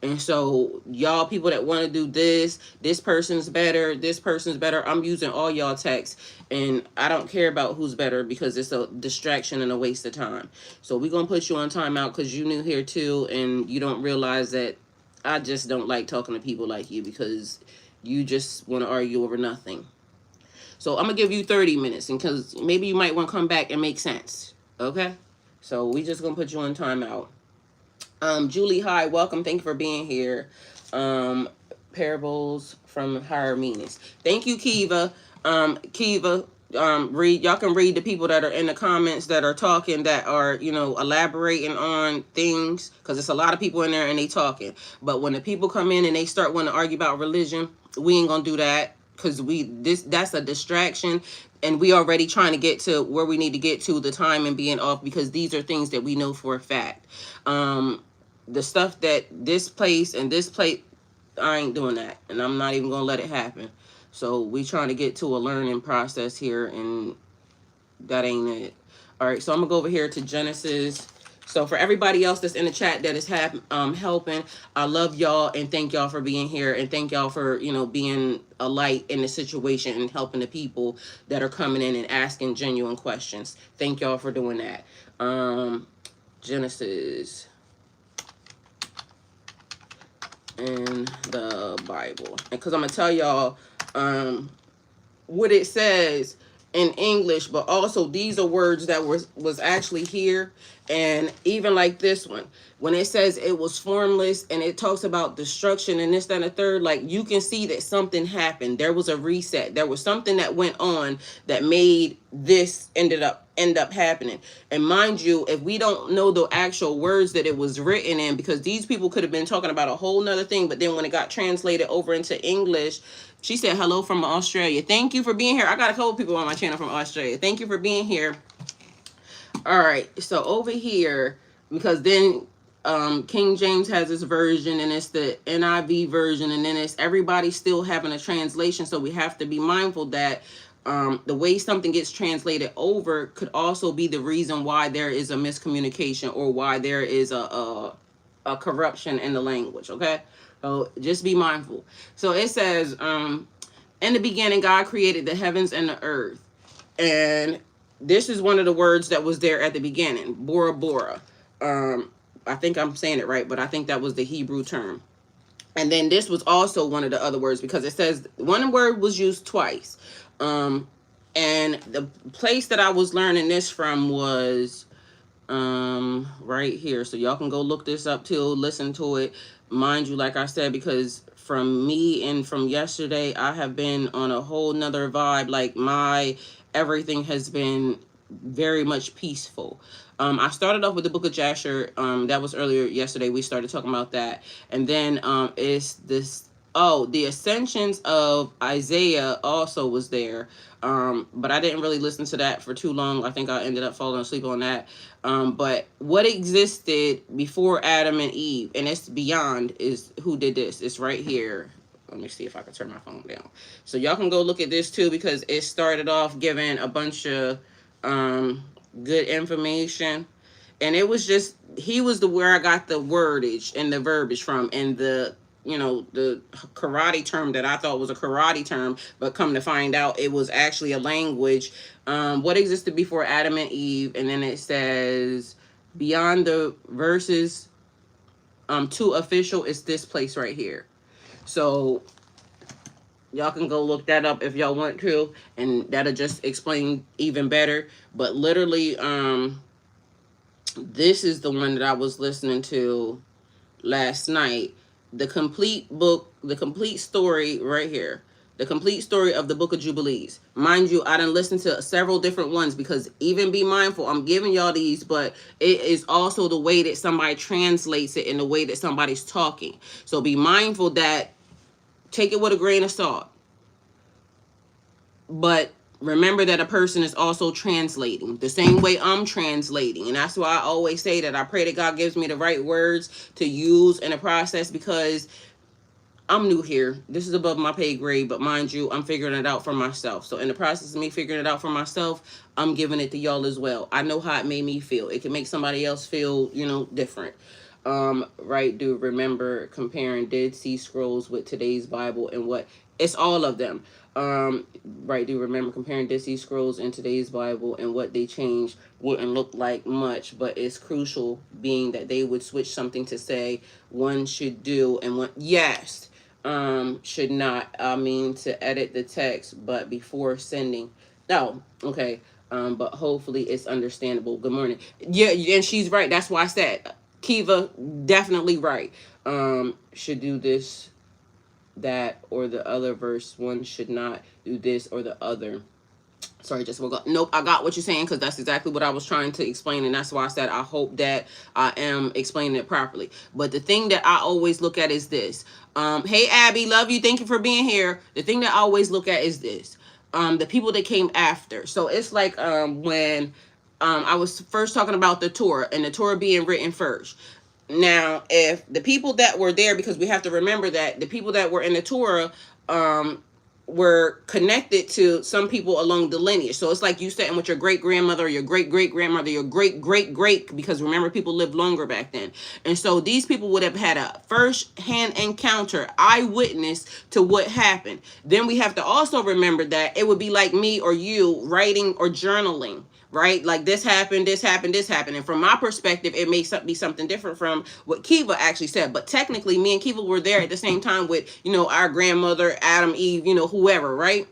And so y'all people that want to do this person's better, this person's better. I'm using all y'all texts and I don't care about who's better because it's a distraction and a waste of time. So we're going to put you on timeout because you new here too and you don't realize that I just don't like talking to people like you because you just want to argue over nothing. So I'm going to give you 30 minutes and because maybe you might want to come back and make sense. Okay? So we just going to put you on timeout. Julie, hi, welcome. Thank you for being here. Parables from Hieronymus. Thank you, Kiva. Read. Y'all can read the people that are in the comments that are talking, that are elaborating on things, because it's a lot of people in there and they talking. But when the people come in and they start wanting to argue about religion, we ain't gonna do that because that's a distraction. And we already trying to get to where we need to get to, the time and being off, because these are things that we know for a fact. The stuff that this place and this place, I ain't doing that, and I'm not even gonna let it happen. So we trying to get to a learning process here, and that ain't it. All right, so I'm gonna go over here to Genesis. So for everybody else that's in the chat that is helping, I love y'all and thank y'all for being here, and thank y'all for being a light in the situation and helping the people that are coming in and asking genuine questions. Thank y'all for doing that. Genesis in the Bible, because I'm gonna tell y'all what it says in English, but also these are words that was actually here. And even like this one, when it says it was formless and it talks about destruction and this, that, and the third, like you can see that something happened. There was a reset. There was something that went on that made this end up happening. And mind you, if we don't know the actual words that it was written in, because these people could have been talking about a whole nother thing, but then when it got translated over into English, she said hello from Australia. Thank you for being here. I got a couple people on my channel from Australia. Thank you for being here. All right, so over here, because then King James has his version and it's the NIV version, and then it's everybody still having a translation. So we have to be mindful that the way something gets translated over could also be the reason why there is a miscommunication or why there is a corruption in the language. Okay, so just be mindful. So it says, in the beginning, God created the heavens and the earth. And this is one of the words that was there at the beginning, Bora Bora. I think I'm saying it right, but I think that was the Hebrew term. And then this was also one of the other words, because it says one word was used twice. And the place that I was learning this from was right here. So y'all can go look this up too, listen to it. Mind you, like I said, because from me and from yesterday, I have been on a whole nother vibe. Like my everything has been very much peaceful. I started off with the book of Jasher. That was earlier yesterday. We started talking about that. And then it's this, the Ascensions of Isaiah also was there. But I didn't really listen to that for too long. I think I ended up falling asleep on that. But what existed before Adam and Eve, and it's beyond, is who did this. It's right here. Let me see if I can turn my phone down. So y'all can go look at this too, because it started off giving a bunch of good information. And it was just, he was where I got the wordage and the verbiage from, and the karate term that I thought was a karate term, but come to find out it was actually a language. What existed before Adam and Eve, and then it says beyond the verses to official is this place right here. So y'all can go look that up if y'all want to, and that'll just explain even better. But literally, this is the one that I was listening to last night. The complete book, the complete story right here. The complete story of the book of Jubilees. Mind you, I done listened to several different ones, because even be mindful, I'm giving y'all these, but it is also the way that somebody translates it and the way that somebody's talking. So be mindful that, take it with a grain of salt. but remember that a person is also translating the same way I'm translating. And that's why I always say that I pray that God gives me the right words to use in the process, because I'm new here. This is above my pay grade, but mind you, I'm figuring it out for myself. So in the process of me figuring it out for myself, I'm giving it to y'all as well. I know how it made me feel. It can make somebody else feel, different. Right, dude. Remember comparing Dead Sea Scrolls with today's Bible and what it's all of them. Right, dude. Remember comparing Dead Sea Scrolls and today's Bible and what they changed wouldn't look like much, but it's crucial being that they would switch something to say one should do and one yes should not, I mean, to edit the text but before sending. Oh, okay. But hopefully it's understandable. Good morning. Yeah, and she's right. That's why I said Kiva definitely right. Should do this, that, or the other verse. One should not do this or the other. Sorry, just woke up. Nope, I got what you're saying, because that's exactly what I was trying to explain, and that's why I said I hope that I am explaining it properly. But the thing that I always look at is this. Hey Abby, love you. Thank you for being here. The thing that I always look at is this. The people that came after. So it's like when I was first talking about the Torah and the Torah being written first. Now, if the people that were there, because we have to remember that the people that were in the Torah were connected to some people along the lineage. So it's like you sitting with your great grandmother, your great great grandmother, your great great great, because remember, people lived longer back then. And so these people would have had a first hand encounter, eyewitness to what happened. Then we have to also remember that it would be like me or you writing or journaling, right? Like this happened, this happened, this happened. And from my perspective, it may be something different from what Kiva actually said. But technically, me and Kiva were there at the same time with, our grandmother, Adam, Eve, whoever, right?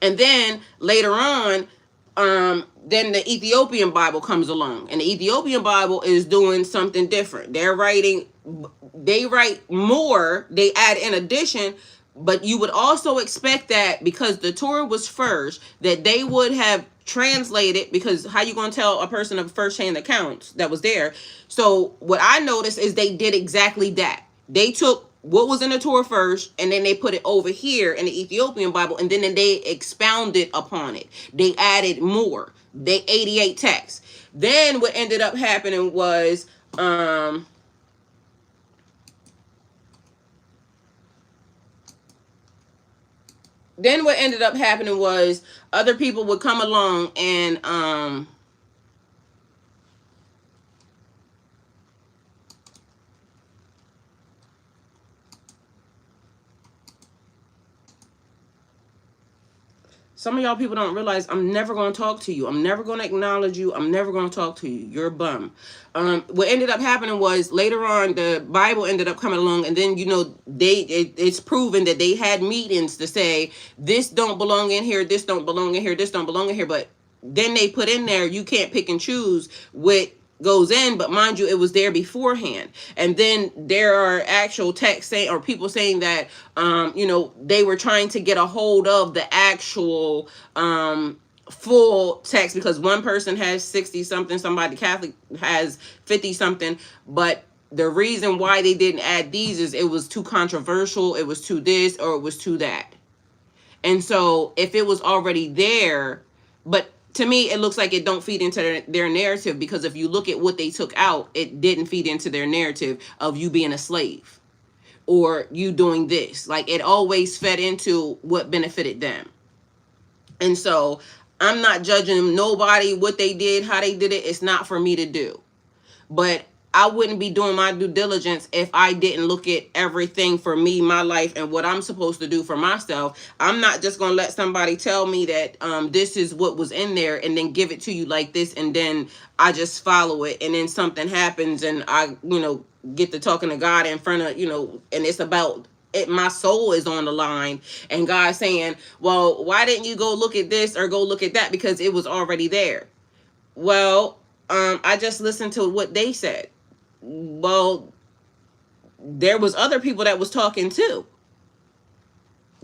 And then later on, then the Ethiopian Bible comes along. And the Ethiopian Bible is doing something different. They write more, they add in addition. But you would also expect that because the Torah was first, that they would have translated, because how you going to tell a person of first-hand accounts that was there? So what I noticed is they did exactly that. They took what was in the Torah first, and then they put it over here in the Ethiopian Bible, and then they expounded upon it. They added more. They 88 texts. Then what ended up happening was other people would come along and some of y'all people don't realize I'm never going to talk to you. I'm never going to acknowledge you. I'm never going to talk to you. You're a bum. What ended up happening was later on the Bible ended up coming along, and then it's proven that they had meetings to say this don't belong in here, this don't belong in here, this don't belong in here. But then they put in there, you can't pick and choose what goes in, but mind you, it was there beforehand. And then there are actual texts saying, or people saying that they were trying to get a hold of the actual full text, because one person has 60 something, somebody Catholic has 50 something. But the reason why they didn't add these is it was too controversial, it was too this, or it was too that. And so if it was already there, but to me, it looks like it don't feed into their narrative, because if you look at what they took out, it didn't feed into their narrative of you being a slave or you doing this. Like, it always fed into what benefited them. And so I'm not judging nobody, what they did, how they did it. It's not for me to do. But I wouldn't be doing my due diligence if I didn't look at everything for me, my life, and what I'm supposed to do for myself. I'm not just going to let somebody tell me that this is what was in there and then give it to you like this, and then I just follow it, and then something happens and I, get to talking to God in front of, and it's about it. My soul is on the line, and God's saying, well, why didn't you go look at this or go look at that? Because it was already there. Well, I just listened to what they said. Well, there was other people that was talking too.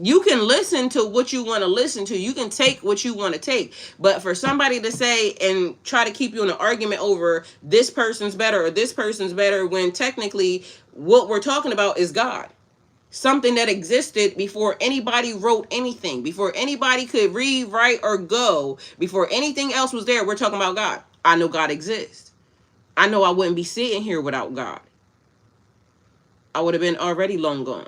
You can listen to what you want to listen to. You can take what you want to take. But for somebody to say and try to keep you in an argument over this person's better or this person's better, when technically what we're talking about is God. something that existed before anybody wrote anything, before anybody could read, write, or go, before anything else was there. We're talking about God. I know God exists. I know I wouldn't be sitting here without God. I would have been already long gone.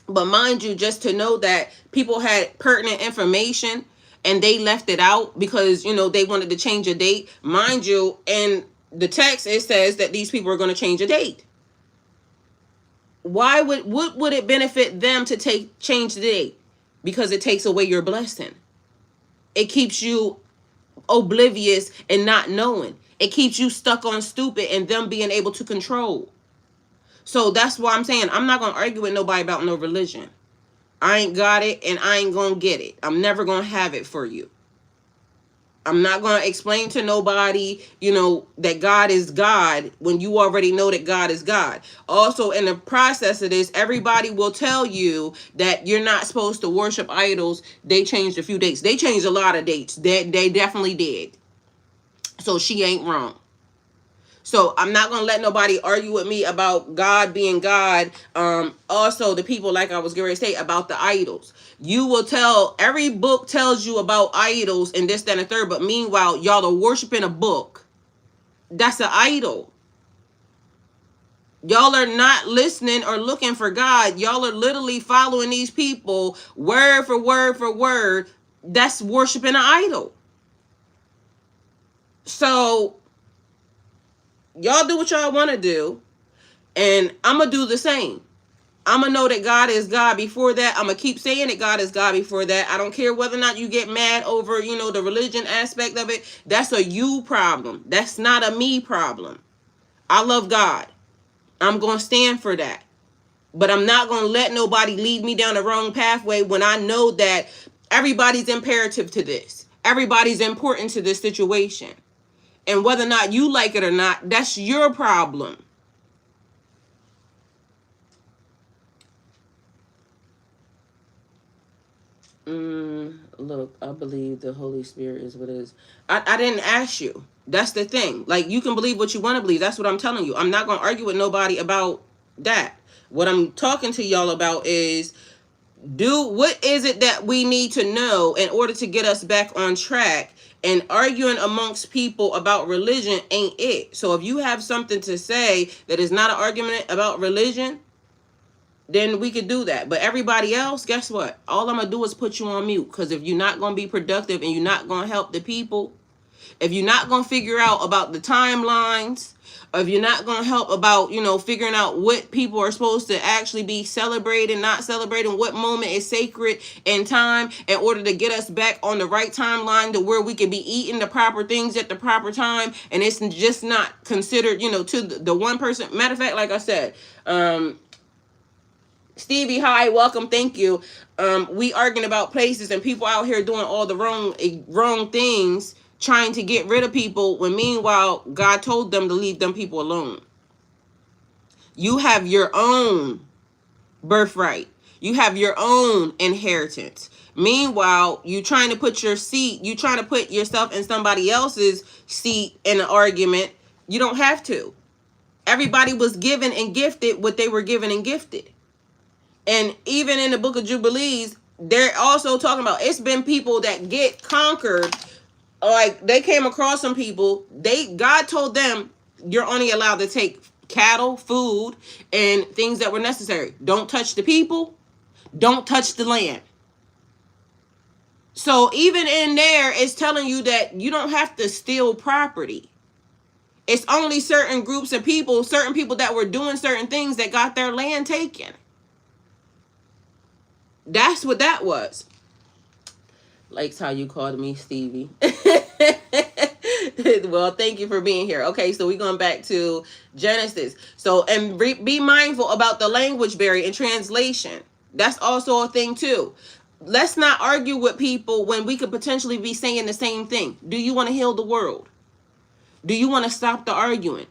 But mind you, just to know that people had pertinent information and they left it out because, they wanted to change a date. Mind you, in the text, it says that these people are going to change a date. What would it benefit them to change the date? Because it takes away your blessing. It keeps you oblivious and not knowing. It keeps you stuck on stupid and them being able to control. So that's why I'm saying I'm not going to argue with nobody about no religion. I ain't got it and I ain't going to get it. I'm never going to have it for you. I'm not going to explain to nobody, that God is God when you already know that God is God. Also, in the process of this, everybody will tell you that you're not supposed to worship idols. They changed a few dates. They changed a lot of dates. They definitely did. So she ain't wrong. So I'm not going to let nobody argue with me about God being God. Also, the people, like I was going to say, about the idols. You will tell, every book tells you about idols and this, that, and the third. But meanwhile, y'all are worshiping a book. That's an idol. Y'all are not listening or looking for God. Y'all are literally following these people word for word for word. That's worshiping an idol. So y'all do what y'all want to do, and I'm going to do the same. I'm going to know that God is God before that. I'm going to keep saying that God is God before that. I don't care whether or not you get mad over, the religion aspect of it. That's a you problem. That's not a me problem. I love God. I'm going to stand for that. But I'm not going to let nobody lead me down the wrong pathway when I know that everybody's imperative to this. Everybody's important to this situation. And whether or not you like it or not, that's your problem. Look, I believe the Holy Spirit is what it is. I didn't ask you. That's the thing. Like, you can believe what you want to believe. That's what I'm telling you. I'm not going to argue with nobody about that. What I'm talking to y'all about is, what is it that we need to know in order to get us back on track? And arguing amongst people about religion ain't it. So if you have something to say that is not an argument about religion, then we could do that. But everybody else, guess what? All I'm going to do is put you on mute. Because if you're not going to be productive and you're not going to help the people, if you're not going to figure out about the timelines, or if you're not going to help about, figuring out what people are supposed to actually be celebrating, not celebrating, what moment is sacred in time in order to get us back on the right timeline to where we can be eating the proper things at the proper time. And it's just not considered, to the one person. Matter of fact, like I said, Stevie, hi, welcome, thank you. We arguing about places and people out here doing all the wrong things, trying to get rid of people, when meanwhile God told them to leave them people alone. You have your own birthright. You have your own inheritance. Meanwhile, you trying to put yourself in somebody else's seat in an argument. You don't have to. Everybody was given and gifted what they were given and gifted. And even in the book of Jubilees, they're also talking about, it's been people that get conquered. Like, they came across some people, God told them, you're only allowed to take cattle, food, and things that were necessary. Don't touch the people. Don't touch the land. So even in there, it's telling you that you don't have to steal property. It's only certain groups of people, certain people that were doing certain things that got their land taken. That's what that was. Likes how you called me Stevie. Well, thank you for being here. Okay, so we're going back to Genesis. So, and be mindful about the language barrier and translation. That's also a thing too. Let's not argue with people when we could potentially be saying the same thing. Do you want to heal the world? Do you want to stop the arguing?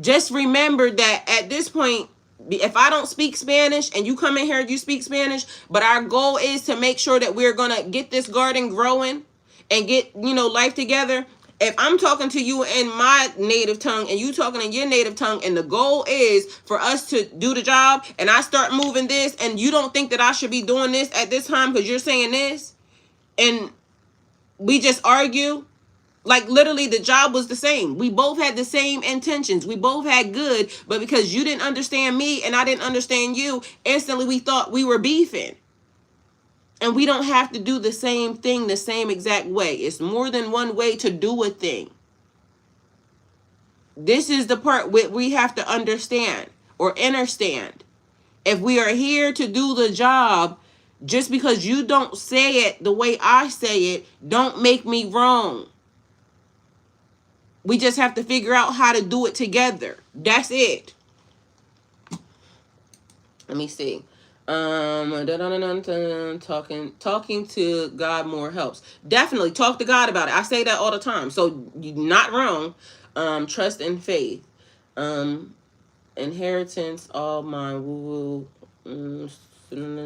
Just remember that at this point, if I don't speak Spanish and you come in here and you speak Spanish, but our goal is to make sure that we're going to get this garden growing and get, life together. if I'm talking to you in my native tongue and you talking in your native tongue, and the goal is for us to do the job, and I start moving this, and you don't think that I should be doing this at this time because you're saying this, and we just argue, like literally the job was the same. We both had the same intentions. We both had good, but because you didn't understand me and I didn't understand you, instantly we thought we were beefing. And we don't have to do the same thing the same exact way. It's more than one way to do a thing. This is the part we have to understand or understand. If we are here to do the job, just because you don't say it the way I say it, don't make me wrong. We just have to figure out how to do it together. That's it. Let me see. Talking to God more helps. Definitely talk to God about it. I say that all the time. So you're not wrong. Trust and faith. Inheritance, all mine. Woo woo.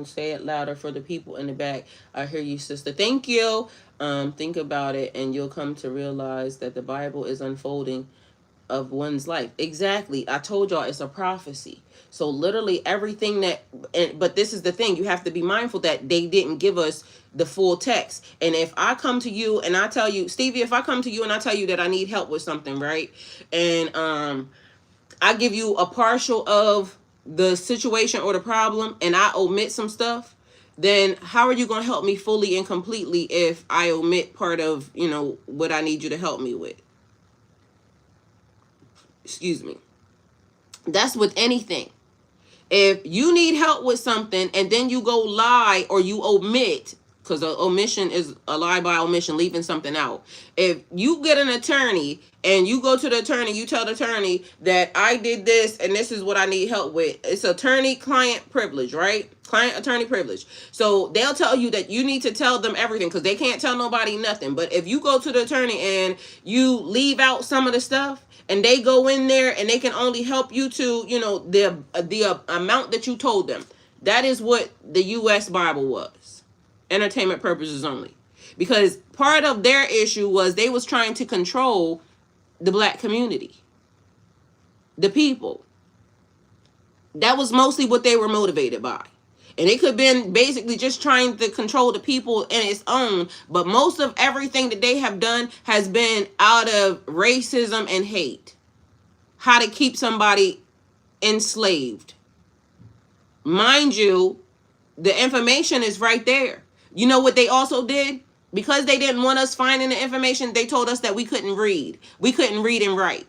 Say it louder for the people in the back. I hear you, sister. Thank you. Think about it, and you'll come to realize that the Bible is unfolding of one's life. Exactly. I told y'all it's a prophecy. So literally everything but this is the thing, you have to be mindful that they didn't give us the full text. And if I come to you and I tell you, Stevie, if I come to you and I tell you that I need help with something, right? And I give you a partial of the situation or the problem and I omit some stuff, then how are you going to help me fully and completely if I omit part of, what I need you to help me with? Excuse me. That's with anything. If you need help with something and then you go lie or you omit, because omission is a lie by omission, leaving something out. If you get an attorney and you go to the attorney, you tell the attorney that I did this and this is what I need help with. It's attorney-client privilege, right? Client-attorney privilege. So they'll tell you that you need to tell them everything because they can't tell nobody nothing. But if you go to the attorney and you leave out some of the stuff, and they go in there and they can only help you to, the amount that you told them. That is what the U.S. Bible was. Entertainment purposes only. Because part of their issue was they was trying to control the black community. The people. That was mostly what they were motivated by. And it could have been basically just trying to control the people in its own. But most of everything that they have done has been out of racism and hate. How to keep somebody enslaved. Mind you, the information is right there. You know what they also did? Because they didn't want us finding the information, they told us that we couldn't read. We couldn't read and write.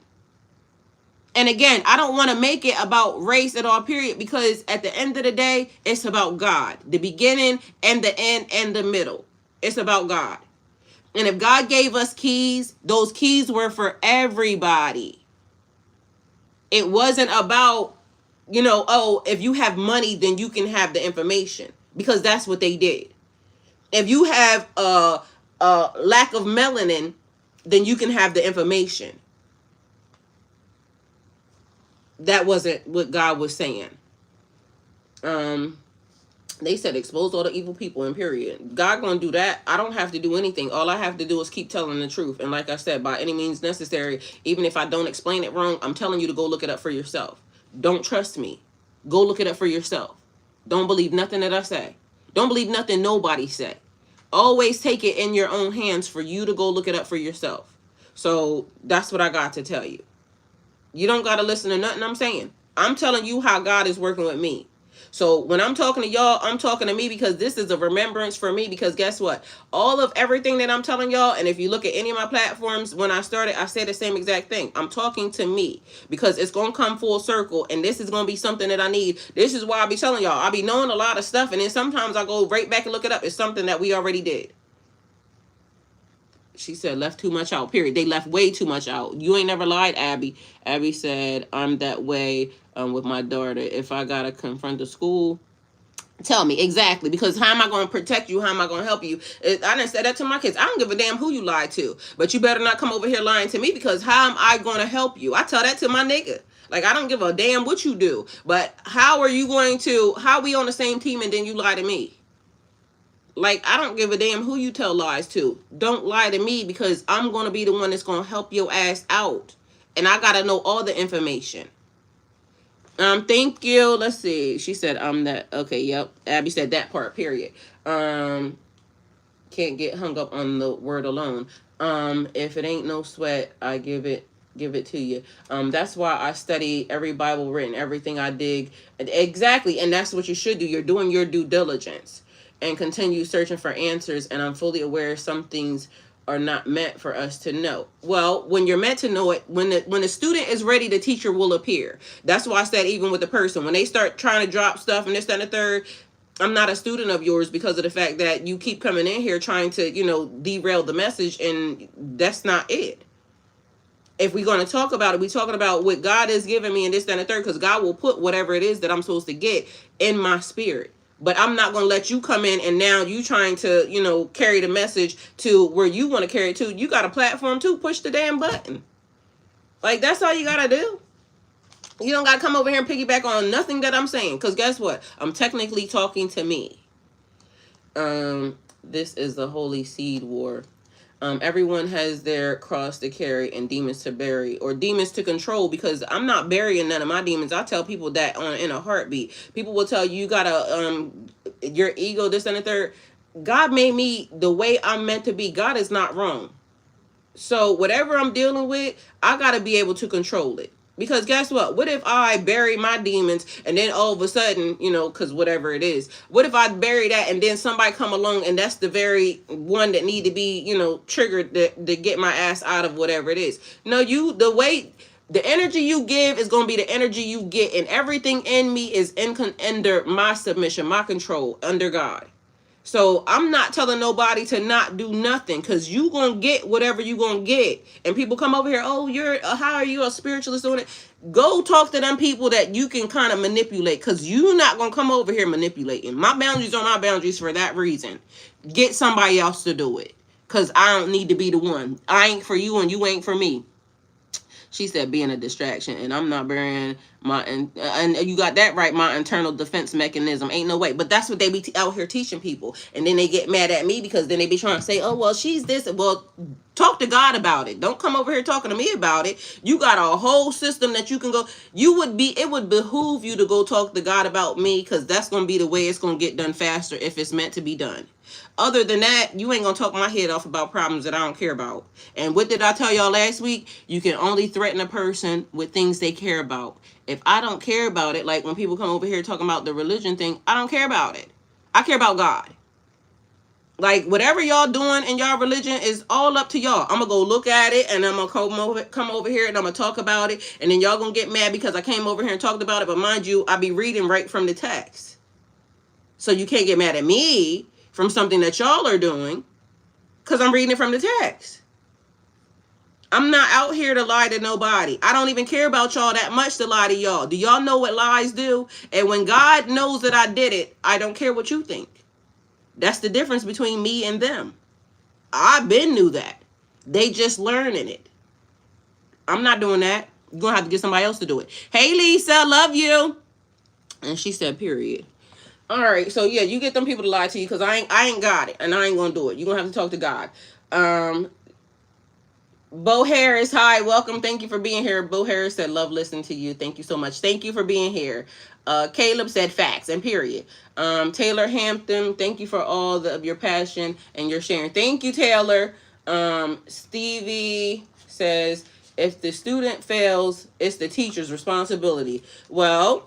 And again, I don't want to make it about race at all, period, because at the end of the day, it's about God. The beginning and the end and the middle. It's about God. And if God gave us keys, those keys were for everybody. It wasn't about, if you have money, then you can have the information. Because that's what they did. If you have a lack of melanin, then you can have the information. That wasn't what God was saying. They said expose all the evil people, and period. God gonna do that. I don't have to do anything. All I have to do is keep telling the truth. And like I said, by any means necessary, even if I don't explain it wrong, I'm telling you to go look it up for yourself. Don't trust me. Go look it up for yourself. Don't believe nothing that I say. Don't believe nothing nobody say. Always take it in your own hands for you to go look it up for yourself. So that's what I got to tell you. You don't got to listen to nothing I'm saying. I'm telling you how God is working with me. So when I'm talking to y'all, I'm talking to me because this is a remembrance for me. Because guess what? All of everything that I'm telling y'all, and if you look at any of my platforms, when I started, I said the same exact thing. I'm talking to me because it's going to come full circle. And this is going to be something that I need. This is why I be telling y'all. I be knowing a lot of stuff. And then sometimes I go right back and look it up. It's something that we already did. She said left too much out, period. They left way too much out. You ain't never lied, Abby. Abby said, I'm that way with my daughter. If I got to confront the school, tell me. Exactly. Because how am I going to protect you? How am I going to help you? I didn't say that to my kids. I don't give a damn who you lied to. But you better not come over here lying to me because how am I going to help you? I tell that to my nigga. Like, I don't give a damn what you do. But how are we on the same team and then you lie to me? Like, I don't give a damn who you tell lies to. Don't lie to me, because I'm going to be the one that's going to help your ass out. And I got to know all the information. Thank you. Let's see. She said, that. Okay, yep. Abby said that part, period. Can't get hung up on the word alone. If it ain't no sweat, I give it to you. That's why I study every Bible written, everything I dig. Exactly. And that's what you should do. You're doing your due diligence and continue searching for answers. And I'm fully aware some things are not meant for us to know. Well, when you're meant to know it, when the student is ready, the teacher will appear. That's why I said, even with the person, when they start trying to drop stuff and this, that, and the third, I'm not a student of yours, because of the fact that you keep coming in here trying to, derail the message, and that's not it. If we're going to talk about it, we're talking about what God has given me and this, that, and the third, because God will put whatever it is that I'm supposed to get in my spirit. But I'm not going to let you come in and now you trying to, carry the message to where you want to carry it to. You got a platform too. Push the damn button. Like, that's all you got to do. You don't got to come over here and piggyback on nothing that I'm saying. Because guess what? I'm technically talking to me. This is the holy seed war. Everyone has their cross to carry and demons to bury, or demons to control, because I'm not burying none of my demons. I tell people that in a heartbeat. People will tell you gotta, your ego, this and the third. God made me the way I'm meant to be. God is not wrong. So whatever I'm dealing with, I gotta be able to control it. Because guess what? What if I bury my demons and then all of a sudden, because whatever it is, what if I bury that and then somebody come along and that's the very one that need to be, triggered to get my ass out of whatever it is. No, the energy you give is going to be the energy you get, and everything in me is under my submission, my control, under God. So I'm not telling nobody to not do nothing, because you going to get whatever you going to get. And people come over here, oh, how are you a spiritualist doing it? Go talk to them people that you can kind of manipulate, because you're not going to come over here manipulating. My boundaries are my boundaries for that reason. Get somebody else to do it, because I don't need to be the one. I ain't for you and you ain't for me. She said being a distraction, and I'm not burying and you got that right, my internal defense mechanism. Ain't no way. But that's what they be out here teaching people. And then they get mad at me because then they be trying to say, oh, well, she's this. Well, talk to God about it. Don't come over here talking to me about it. You got a whole system that you can go. It would behoove you to go talk to God about me, because that's going to be the way it's going to get done faster if it's meant to be done. Other than that, you ain't gonna talk my head off about problems that I don't care about. And what did I tell y'all last week? You can only threaten a person with things they care about. If I don't care about it, like when people come over here talking about the religion thing, I don't care about it. I care about God. Like, whatever y'all doing in y'all religion is all up to y'all. I'm gonna go look at it, and I'm gonna come over here and I'm gonna talk about it, and then y'all gonna get mad because I came over here and talked about it. But mind you, I be reading right from the text. So you can't get mad at me from something that y'all are doing, because I'm reading it from the text. I'm not out here to lie to nobody. I don't even care about y'all that much to lie to y'all. Do y'all know what lies do? And when God knows that I did it, I don't care what you think. That's the difference between me and them. I been knew that. They just learning it. I'm not doing that. You're going to have to get somebody else to do it. Hey, Lisa, love you. And she said, period. All right, so yeah, you get them people to lie to you, because I ain't got it, and I ain't gonna do it. You're gonna have to talk to God. Bo Harris, hi, welcome. Thank you for being here. Bo Harris said, love listening to you. Thank you so much. Thank you for being here. Caleb said facts and period. Taylor Hampton, thank you for all of your passion and your sharing. Thank you, Taylor. Stevie says, if the student fails, it's the teacher's responsibility. Well,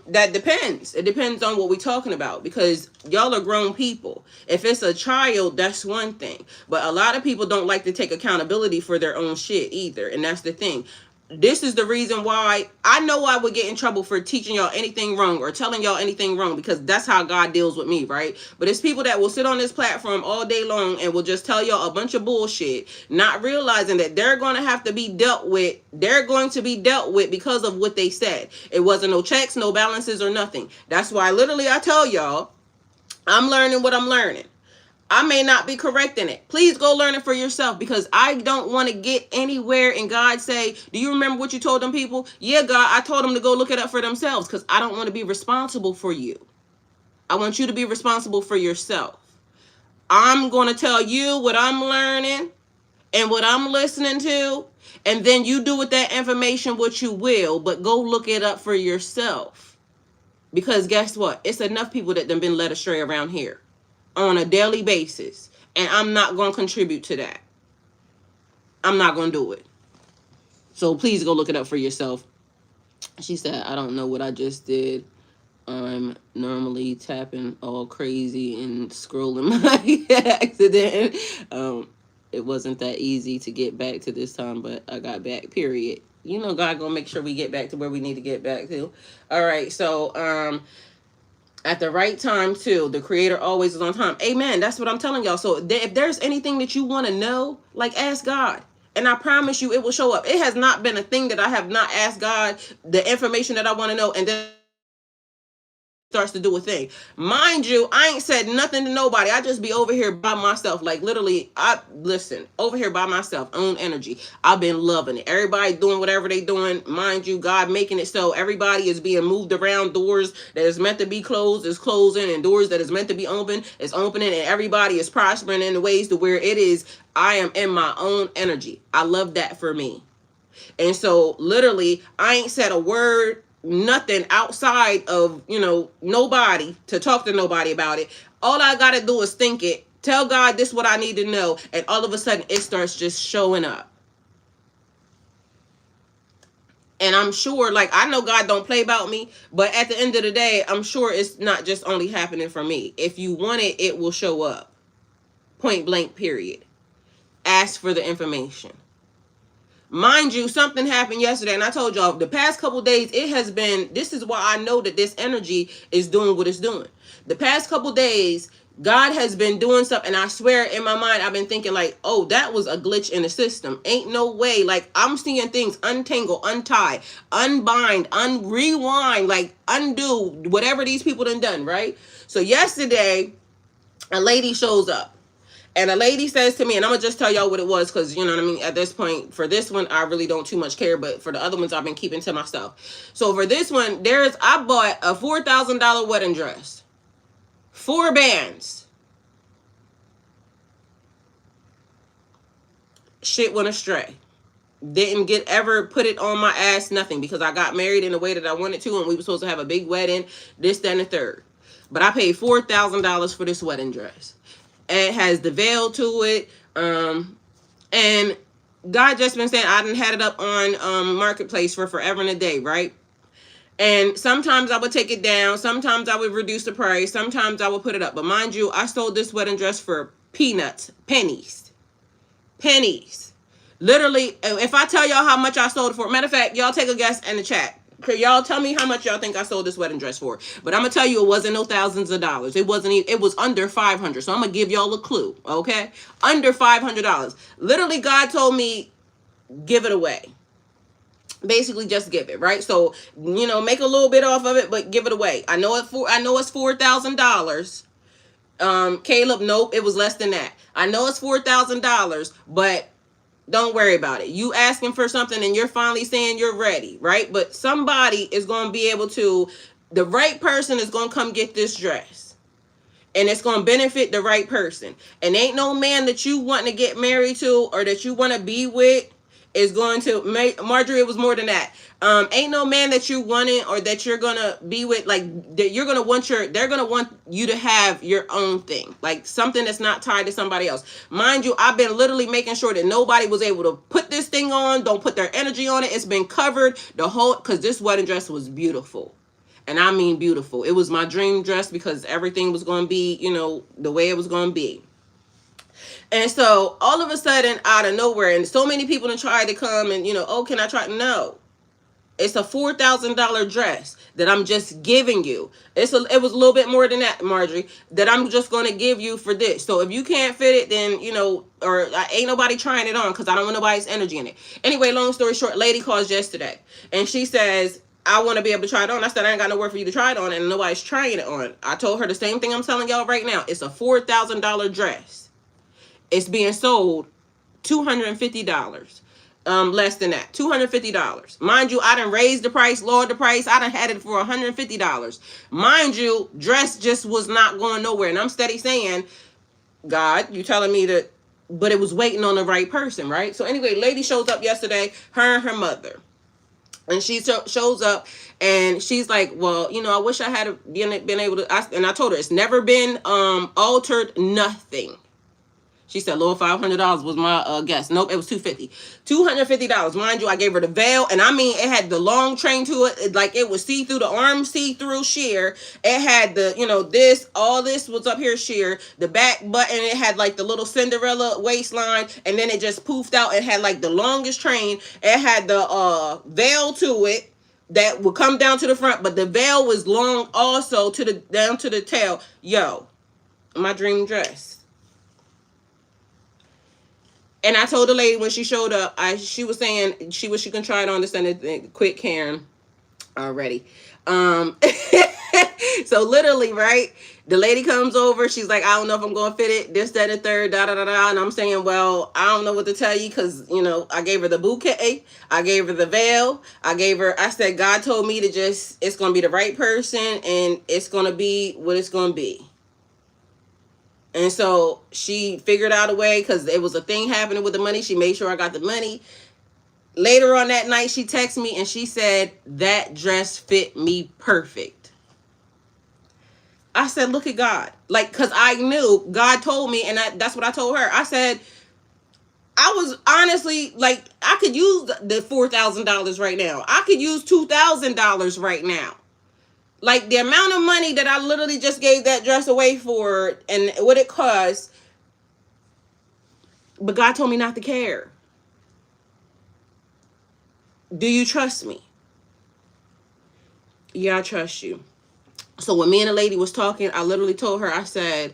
that depends. It depends on what we're talking about, because y'all are grown people. If it's a child, that's one thing. But a lot of people don't like to take accountability for their own shit either. And that's the thing. This is the reason why I know I would get in trouble for teaching y'all anything wrong or telling y'all anything wrong, because that's how God deals with me, right? But it's people that will sit on this platform all day long and will just tell y'all a bunch of bullshit, not realizing that they're going to have to be dealt with. They're going to be dealt with because of what they said. It wasn't no checks, no balances, or nothing. That's why literally I tell y'all, I'm learning what I'm learning. I may not be correct in it. Please go learn it for yourself, because I don't want to get anywhere and God say, do you remember what you told them people? Yeah, God, I told them to go look it up for themselves, because I don't want to be responsible for you. I want you to be responsible for yourself. I'm going to tell you what I'm learning and what I'm listening to, and then you do with that information what you will, but go look it up for yourself. Because guess what? It's enough people that done been led astray around here on a daily basis, and I'm not going to contribute to that. I'm not going to do it. So please go look it up for yourself. She said, I don't know what I just did. I'm normally tapping all crazy and scrolling my accident. It wasn't that easy to get back to this time, but I got back, period. You know, God gonna make sure we get back to where we need to get back to. All right, so at the right time too. The creator always is on time. Amen. That's what I'm telling y'all. So if there's anything that you want to know, like, ask God. And I promise you it will show up. It has not been a thing that I have not asked God the information that I want to know, and then starts to do a thing. Mind you, I ain't said nothing to nobody. I just be over here by myself. Like, literally, over here by myself, own energy. I've been loving it. Everybody doing whatever they doing. Mind you, God making it so everybody is being moved around. Doors that is meant to be closed is closing, and doors that is meant to be open is opening, and everybody is prospering in the ways to where it is, I am in my own energy. I love that for me. And so literally, I ain't said a word, nothing outside of, nobody, to talk to nobody about it. All I got to do is think it, tell God this is what I need to know, and all of a sudden it starts just showing up. And I'm sure, like, I know God don't play about me, but at the end of the day, I'm sure it's not just only happening for me. If you want it, it will show up. Point blank, period. Ask for the information. Mind you, something happened yesterday, and I told y'all, the past couple days, it has been, this is why I know that this energy is doing what it's doing. The past couple days, God has been doing stuff, and I swear in my mind, I've been thinking like, oh, that was a glitch in the system. Ain't no way. Like, I'm seeing things untangle, untie, unbind, rewind, like undo, whatever these people done, right? So yesterday, a lady shows up. And a lady says to me, and I'm going to just tell y'all what it was, because, you know what I mean, at this point, for this one, I really don't too much care, but for the other ones, I've been keeping to myself. So for this one, I bought a $4,000 wedding dress. 4 bands. Shit went astray. Didn't ever put it on my ass, nothing, because I got married in the way that I wanted to, and we were supposed to have a big wedding, this, that, and the third. But I paid $4,000 for this wedding dress. It has the veil to it. And God just been saying, I done had it up on Marketplace for forever and a day, right? And sometimes I would take it down. Sometimes I would reduce the price. Sometimes I would put it up. But mind you, I sold this wedding dress for peanuts. Pennies. Literally, if I tell y'all how much I sold it for, matter of fact, y'all take a guess in the chat. Y'all tell me how much y'all think I sold this wedding dress for. But I'm gonna tell you, it wasn't no thousands of dollars. It wasn't even, it was under $500. So I'm gonna give y'all a clue, okay? Under $500. Literally, God told me, give it away. Basically, just give it, right? So, make a little bit off of it, but give it away. I know it's $4,000. Caleb, nope, it was less than that. I know it's $4,000, but don't worry about it. You asking for something and you're finally saying you're ready, right? But somebody is going to be able to, the right person is going to come get this dress. And it's going to benefit the right person. And ain't no man that you want to get married to or that you want to be with is going to make, Marjorie, it was more than that. Ain't no man that you wanting or that you're gonna be with, like, that you're gonna want they're gonna want you to have your own thing, like something that's not tied to somebody else. Mind you, I've been literally making sure that nobody was able to put this thing on, don't put their energy on it. It's been covered the whole, because this wedding dress was beautiful. And I mean beautiful. It was my dream dress because everything was going to be, the way it was going to be. And so all of a sudden, out of nowhere, and so many people have tried to come and, oh, can I try? No. It's a $4,000 dress that I'm just giving you. It was a little bit more than that, Marjorie, that I'm just going to give you for this. So if you can't fit it, then, or ain't nobody trying it on because I don't want nobody's energy in it. Anyway, long story short, lady calls yesterday and she says, I want to be able to try it on. I said, I ain't got nowhere for you to try it on, and nobody's trying it on. I told her the same thing I'm telling y'all right now. It's a $4,000 dress. It's being sold $250. Less than that, $250. Mind you, I done raised the price, lowered the price. I done had it for $150. Mind you, dress just was not going nowhere. And I'm steady saying, God, you telling me that, but it was waiting on the right person, right? So anyway, lady shows up yesterday, her and her mother. And she shows up and she's like, well, I wish I had been able to, and I told her it's never been altered, nothing. She said, Lord, $500 was my guess. Nope, it was $250. $250. Mind you, I gave her the veil. And I mean, it had the long train to it. Like, it was see-through, the arm see-through sheer. It had the, all this was up here sheer. The back button, it had like the little Cinderella waistline. And then it just poofed out. It had like the longest train. It had the veil to it that would come down to the front. But the veil was long also down to the tail. Yo, my dream dress. And I told the lady when she showed up, she was saying she can try it on to send it quick, Karen, already. So literally, right? The lady comes over. She's like, I don't know if I'm going to fit it. This, that, and the third, da, da, da, da. And I'm saying, well, I don't know what to tell you because, I gave her the bouquet. I gave her the veil. I said, God told me to it's going to be the right person and it's going to be what it's going to be. And so she figured out a way because it was a thing happening with the money. She made sure I got the money. Later on that night, she texted me and she said, that dress fit me perfect. I said, look at God. Like, because I knew God told me, and that's what I told her. I said, I was honestly, like, I could use the $4,000 right now. I could use $2,000 right now. Like, the amount of money that I literally just gave that dress away for and what it cost. But God told me not to care. Do you trust me? Yeah, I trust you. So when me and the lady was talking, I literally told her, I said,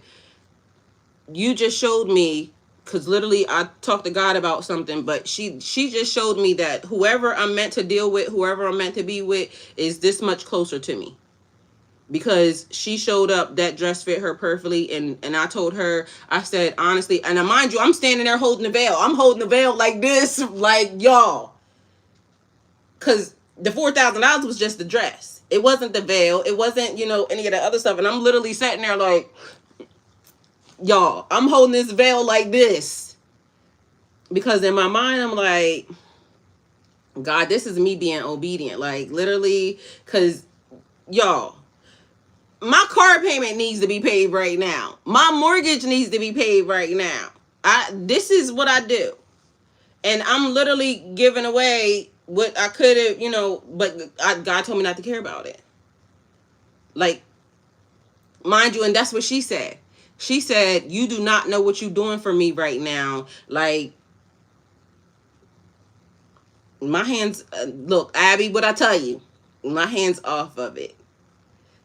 you just showed me, because literally I talked to God about something, but she just showed me that whoever I'm meant to deal with, whoever I'm meant to be with, is this much closer to me. Because she showed up, that dress fit her perfectly, and I told her, I said, honestly, and mind you, I'm standing there holding the veil. I'm holding the veil like this, like, y'all. Because the $4,000 was just the dress. It wasn't the veil. It wasn't, any of the other stuff. And I'm literally sitting there like, y'all, I'm holding this veil like this. Because in my mind, I'm like, God, this is me being obedient. Like, literally, because, y'all, my car payment needs to be paid right now. My mortgage needs to be paid right now. This is what I do. And I'm literally giving away what I could have, but God told me not to care about it. Like, mind you, and that's what she said. She said, you do not know what you're doing for me right now. Like, my hands, look, Abby, what I tell you, my hands off of it.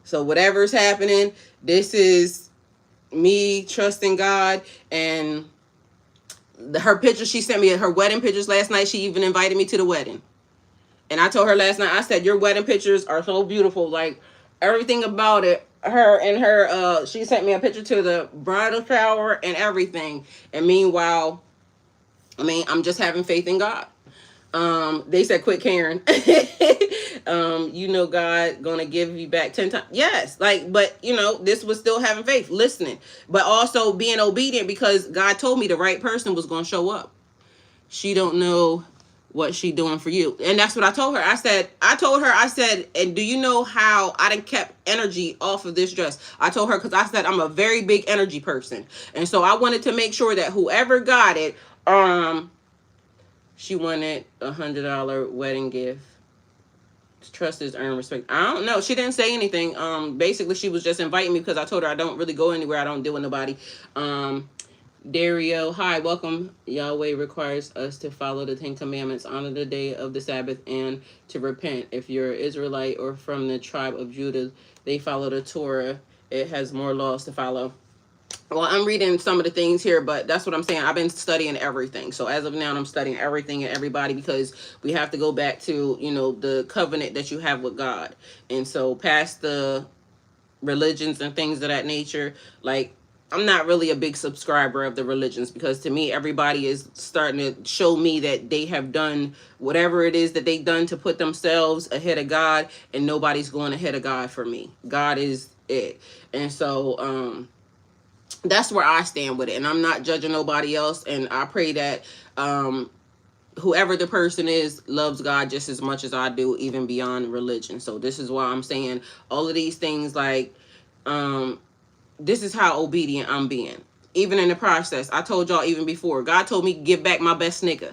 So whatever's happening, this is me trusting God. And her pictures, she sent me her wedding pictures last night. She even invited me to the wedding. And I told her last night, I said, your wedding pictures are so beautiful. Like, everything about it. She sent me a picture to the bridal shower and everything. And meanwhile, I'm just having faith in God. They said, quit Karen. God gonna give you back 10 times. Yes, like, but this was still having faith, listening, but also being obedient because God told me the right person was gonna show up. She don't know what she doing for you. And that's what I told her. I said, and do you know how I done kept energy off of this dress? I told her, because I said I'm a very big energy person. And so I wanted to make sure that whoever got it, she wanted $100 wedding gift. Trust is earned respect. I don't know. She didn't say anything. Basically, she was just inviting me because I told her I don't really go anywhere. I don't deal with nobody. Dario, hi, welcome. Yahweh requires us to follow the 10 Commandments, honor the day of the Sabbath, and to repent. If you're an Israelite or from the tribe of Judah, they follow the Torah. It has more laws to follow. Well, I'm reading some of the things here, but that's what I'm saying. I've been studying everything. So as of now, I'm studying everything and everybody because we have to go back to, the covenant that you have with God. And so past the religions and things of that nature, like, I'm not really a big subscriber of the religions because to me, everybody is starting to show me that they have done whatever it is that they've done to put themselves ahead of God, and nobody's going ahead of God for me. God is it. And so, that's where I stand with it. And I'm not judging nobody else. And I pray that whoever the person is loves God just as much as I do, even beyond religion. So this is why I'm saying all of these things, like, this is how obedient I'm being. Even in the process, I told y'all even before, God told me to give back my best nigga.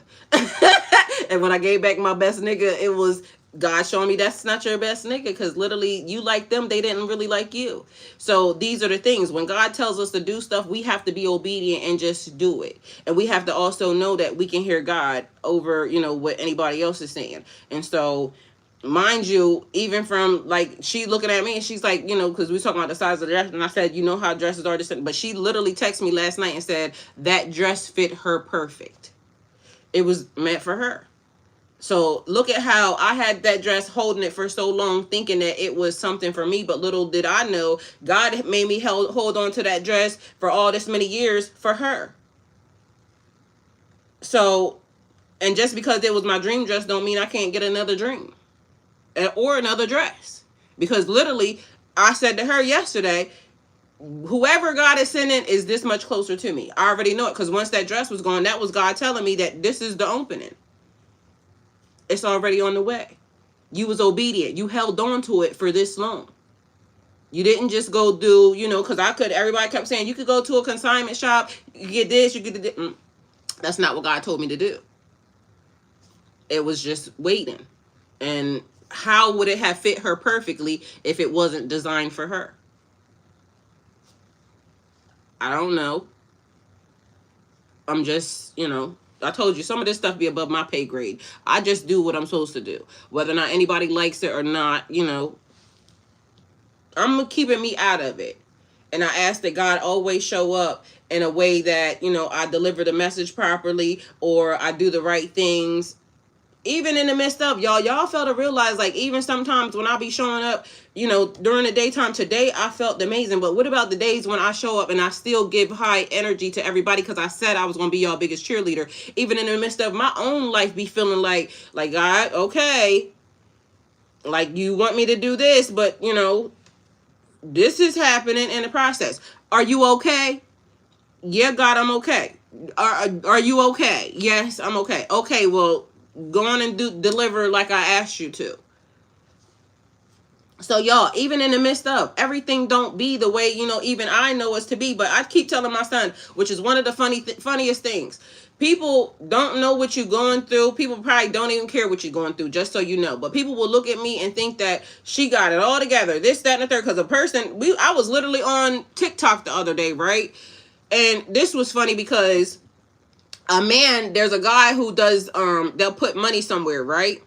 And when I gave back my best nigga, it was God showing me that's not your best nigga, because literally you like them, they didn't really like you. So these are the things. When God tells us to do stuff, we have to be obedient and just do it. And we have to also know that we can hear God over, what anybody else is saying. And so, mind you, even from, like, she looking at me and she's like, because we were talking about the size of the dress, and I said, how dresses are this, but she literally texted me last night and said that dress fit her perfect. It was meant for her. So look at how I had that dress, holding it for so long, thinking that it was something for me. But little did I know, God made me hold on to that dress for all this many years for her. So, and just because it was my dream dress don't mean I can't get another dream or another dress. Because literally, I said to her yesterday, whoever God is sending is this much closer to me. I already know it, because once that dress was gone, that was God telling me that this is the opening. It's already on the way. You was obedient. You held on to it for this long. You didn't just go do, because everybody kept saying, you could go to a consignment shop, you get this, you get this. That's not what God told me to do. It was just waiting. And how would it have fit her perfectly if it wasn't designed for her? I don't know. I'm just, I told you some of this stuff be above my pay grade. I just do what I'm supposed to do. Whether or not anybody likes it or not, I'm keeping me out of it. And I ask that God always show up in a way that, I deliver the message properly, or I do the right things. Even in the midst of, y'all fail to realize, like, even sometimes when I be showing up, during the daytime, today I felt amazing. But what about the days when I show up and I still give high energy to everybody, because I said I was going to be y'all biggest cheerleader? Even in the midst of my own life, be feeling like God, okay, like, you want me to do this, but this is happening in the process. Are you okay? Yeah, God, I'm okay. Are you okay? Yes, I'm okay. Okay, well, go on and deliver like I asked you to. So y'all, even in the midst of everything, don't be the way even I know it's to be. But I keep telling my son, which is one of the funniest things. People don't know what you're going through. People probably don't even care what you're going through, just so you know. But people will look at me and think that she got it all together, this, that, and the third. Because I was literally on TikTok the other day, right? And this was funny because there's a guy who does, they'll put money somewhere, right?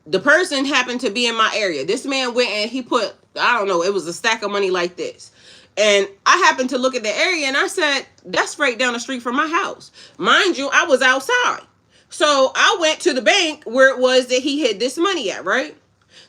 The person happened to be in my area. This man went and he put, I don't know, it was a stack of money like this. And I happened to look at the area and I said, that's right down the street from my house. Mind you, I was outside. So I went to the bank where it was that he hid this money at, right?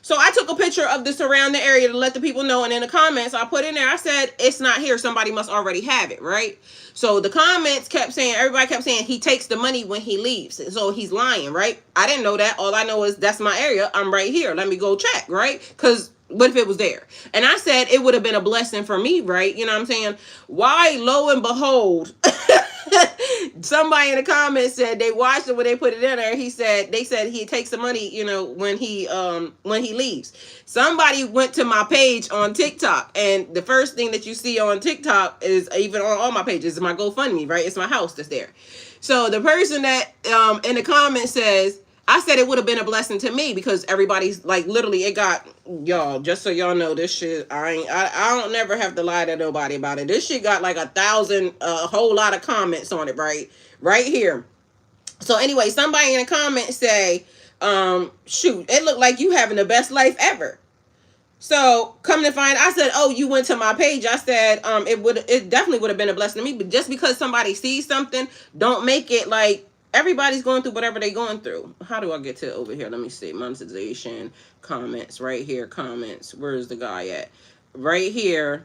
So I took a picture of the surrounding area to let the people know. And in the comments, I put in there, I said, it's not here. Somebody must already have it, right? So the comments everybody kept saying he takes the money when he leaves. So he's lying, right? I didn't know that. All I know is that's my area. I'm right here. Let me go check, right? Because what if it was there? And I said it would have been a blessing for me, right? You know what I'm saying? Why, lo and behold, somebody in the comments said they watched it when they put it in there. They said he takes the money, when he leaves. Somebody went to my page on TikTok, and the first thing that you see on TikTok is, even on all my pages, is my GoFundMe, right? It's my house that's there. So the person that in the comments says, I said it would have been a blessing to me, because everybody's like, literally, it got, y'all, just so y'all know, this shit, I don't never have to lie to nobody about it. This shit got like 1,000, a whole lot of comments on it, right here. So anyway, somebody in the comments say, shoot, it looked like you having the best life ever. So come to find, I said, oh, you went to my page. I said, it definitely would have been a blessing to me. But just because somebody sees something, don't make it like everybody's going through whatever they're going through. How do I get to over here? Let me see. Monetization, comments, right here, comments. Where's the guy at? Right here.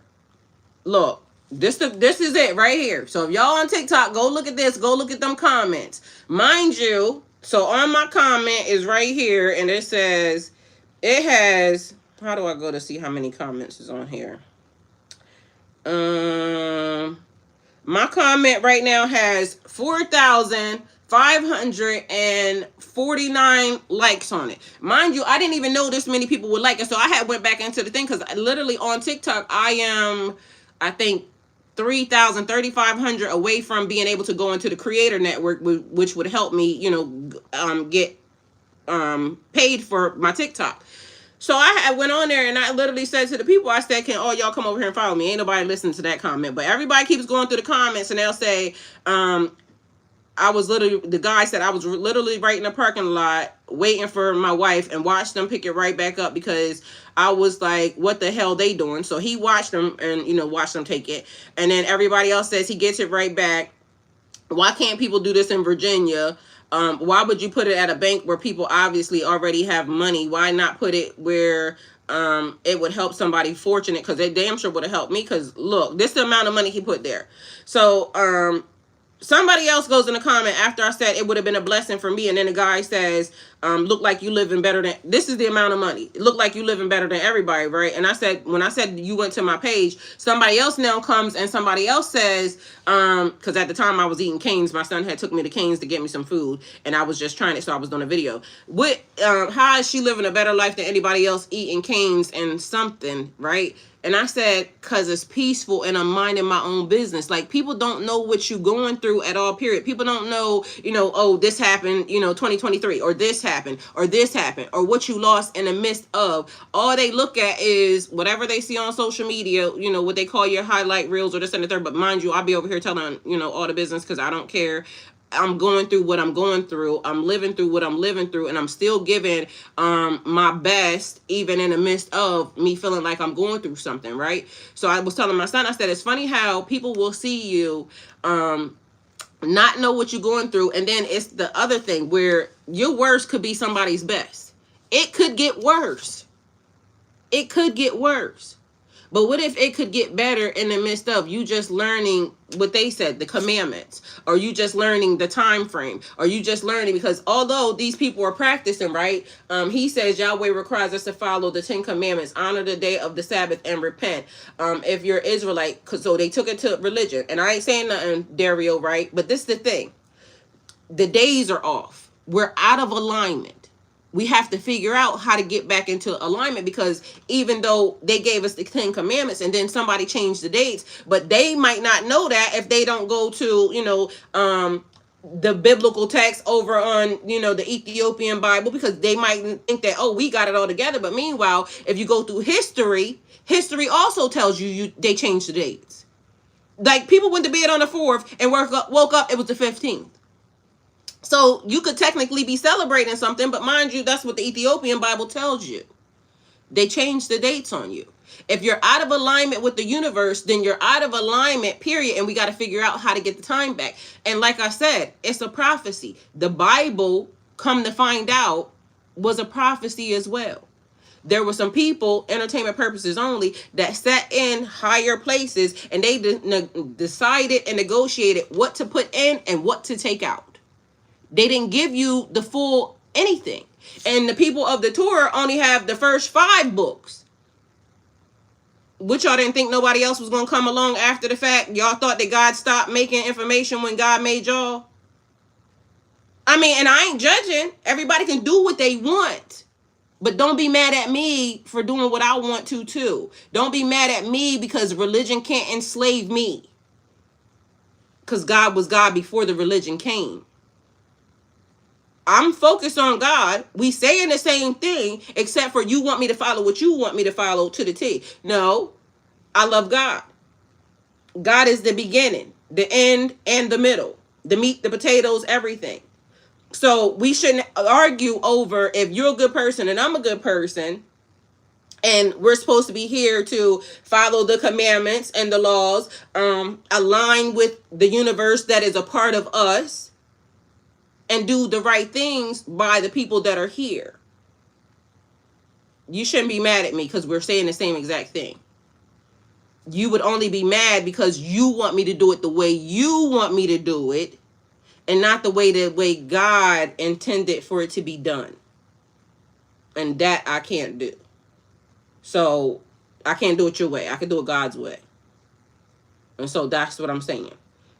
Look, this is it right here. So if y'all on TikTok, go look at this. Go look at them comments. Mind you, so on my comment is right here, and it says, it has, how do I go to see how many comments is on here? My comment right now has 4,549 likes on it. Mind you, I didn't even know this many people would like it. So I had went back into the thing because literally on TikTok, I think 3,500 away from being able to go into the creator network, which would help me, get paid for my TikTok. So I went on there and I literally said to the people, I said, can all y'all come over here and follow me? Ain't nobody listening to that comment. But everybody keeps going through the comments and they'll say, the guy said I was literally right in the parking lot waiting for my wife and watched them pick it right back up because I was like, what the hell they doing? So he watched them and, watched them take it. And then everybody else says he gets it right back. Why can't people do this in Virginia? Why would you put it at a bank where people obviously already have money? Why not put it where it would help somebody fortunate? Because they damn sure would have helped me. Because look, this is the amount of money he put there. So somebody else goes in the comment after I said it would have been a blessing for me, and then the guy says, look like you living better than, this is the amount of money. It looked like you living better than everybody, right? And I said, when I said you went to my page, somebody else now comes and somebody else says, because at the time I was eating Cane's, my son had took me to Cane's to get me some food, and I was just trying it, so I was doing a video. How is she living a better life than anybody else eating Cane's and something, right? And I said, because it's peaceful and I'm minding my own business. Like, people don't know what you're going through at all, period. People don't know, oh, this happened, 2023, or this happened, or what you lost in the midst of. All they look at is whatever they see on social media, what they call your highlight reels or this and the third. But mind you, I'll be over here telling, all the business because I don't care. I'm going through what I'm going through. I'm living through what I'm living through, and I'm still giving my best, even in the midst of me feeling like I'm going through something, right? So I was telling my son, I said, it's funny how people will see you not know what you're going through, and then it's the other thing where your worst could be somebody's best. It could get worse. It could get worse. But what if it could get better in the midst of you just learning what they said, the commandments, or you just learning the time frame, or you just learning, because although these people are practicing, right? He says Yahweh requires us to follow the 10 commandments, honor the day of the Sabbath, and repent. If you're Israelite, cause so they took it to religion, and I ain't saying nothing, Dario, right? But this is the thing: the days are off. We're out of alignment. We have to figure out how to get back into alignment, because even though they gave us the 10 commandments and then somebody changed the dates, but they might not know that if they don't go to, the biblical text over on, the Ethiopian Bible, because they might think that, oh, we got it all together. But meanwhile, if you go through history also tells you they changed the dates. Like, people went to bed on the 4th and woke up, it was the 15th. So you could technically be celebrating something, but mind you, that's what the Ethiopian Bible tells you. They changed the dates on you. If you're out of alignment with the universe, then you're out of alignment, period. And we got to figure out how to get the time back. And like I said, it's a prophecy. The Bible, come to find out, was a prophecy as well. There were some people, entertainment purposes only, that sat in higher places and they decided and negotiated what to put in and what to take out. They didn't give you the full anything. And the people of the Torah only have the first 5 books. Which y'all didn't think nobody else was going to come along after the fact? Y'all thought that God stopped making information when God made y'all? I mean, and I ain't judging. Everybody can do what they want. But don't be mad at me for doing what I want to too. Don't be mad at me because religion can't enslave me. Because God was God before the religion came. I'm focused on God. We saying the same thing, except for you want me to follow what you want me to follow to the T. No, I love God. God is the beginning, the end, and the middle. The meat, the potatoes, everything. So we shouldn't argue over if you're a good person and I'm a good person, and we're supposed to be here to follow the commandments and the laws, align with the universe that is a part of us, and do the right things by the people that are here. You shouldn't be mad at me because we're saying the same exact thing. You would only be mad because you want me to do it the way you want me to do it, and not the way God intended for it to be done. And that I can't do. So I can't do it your way. I can do it God's way. And so that's what I'm saying.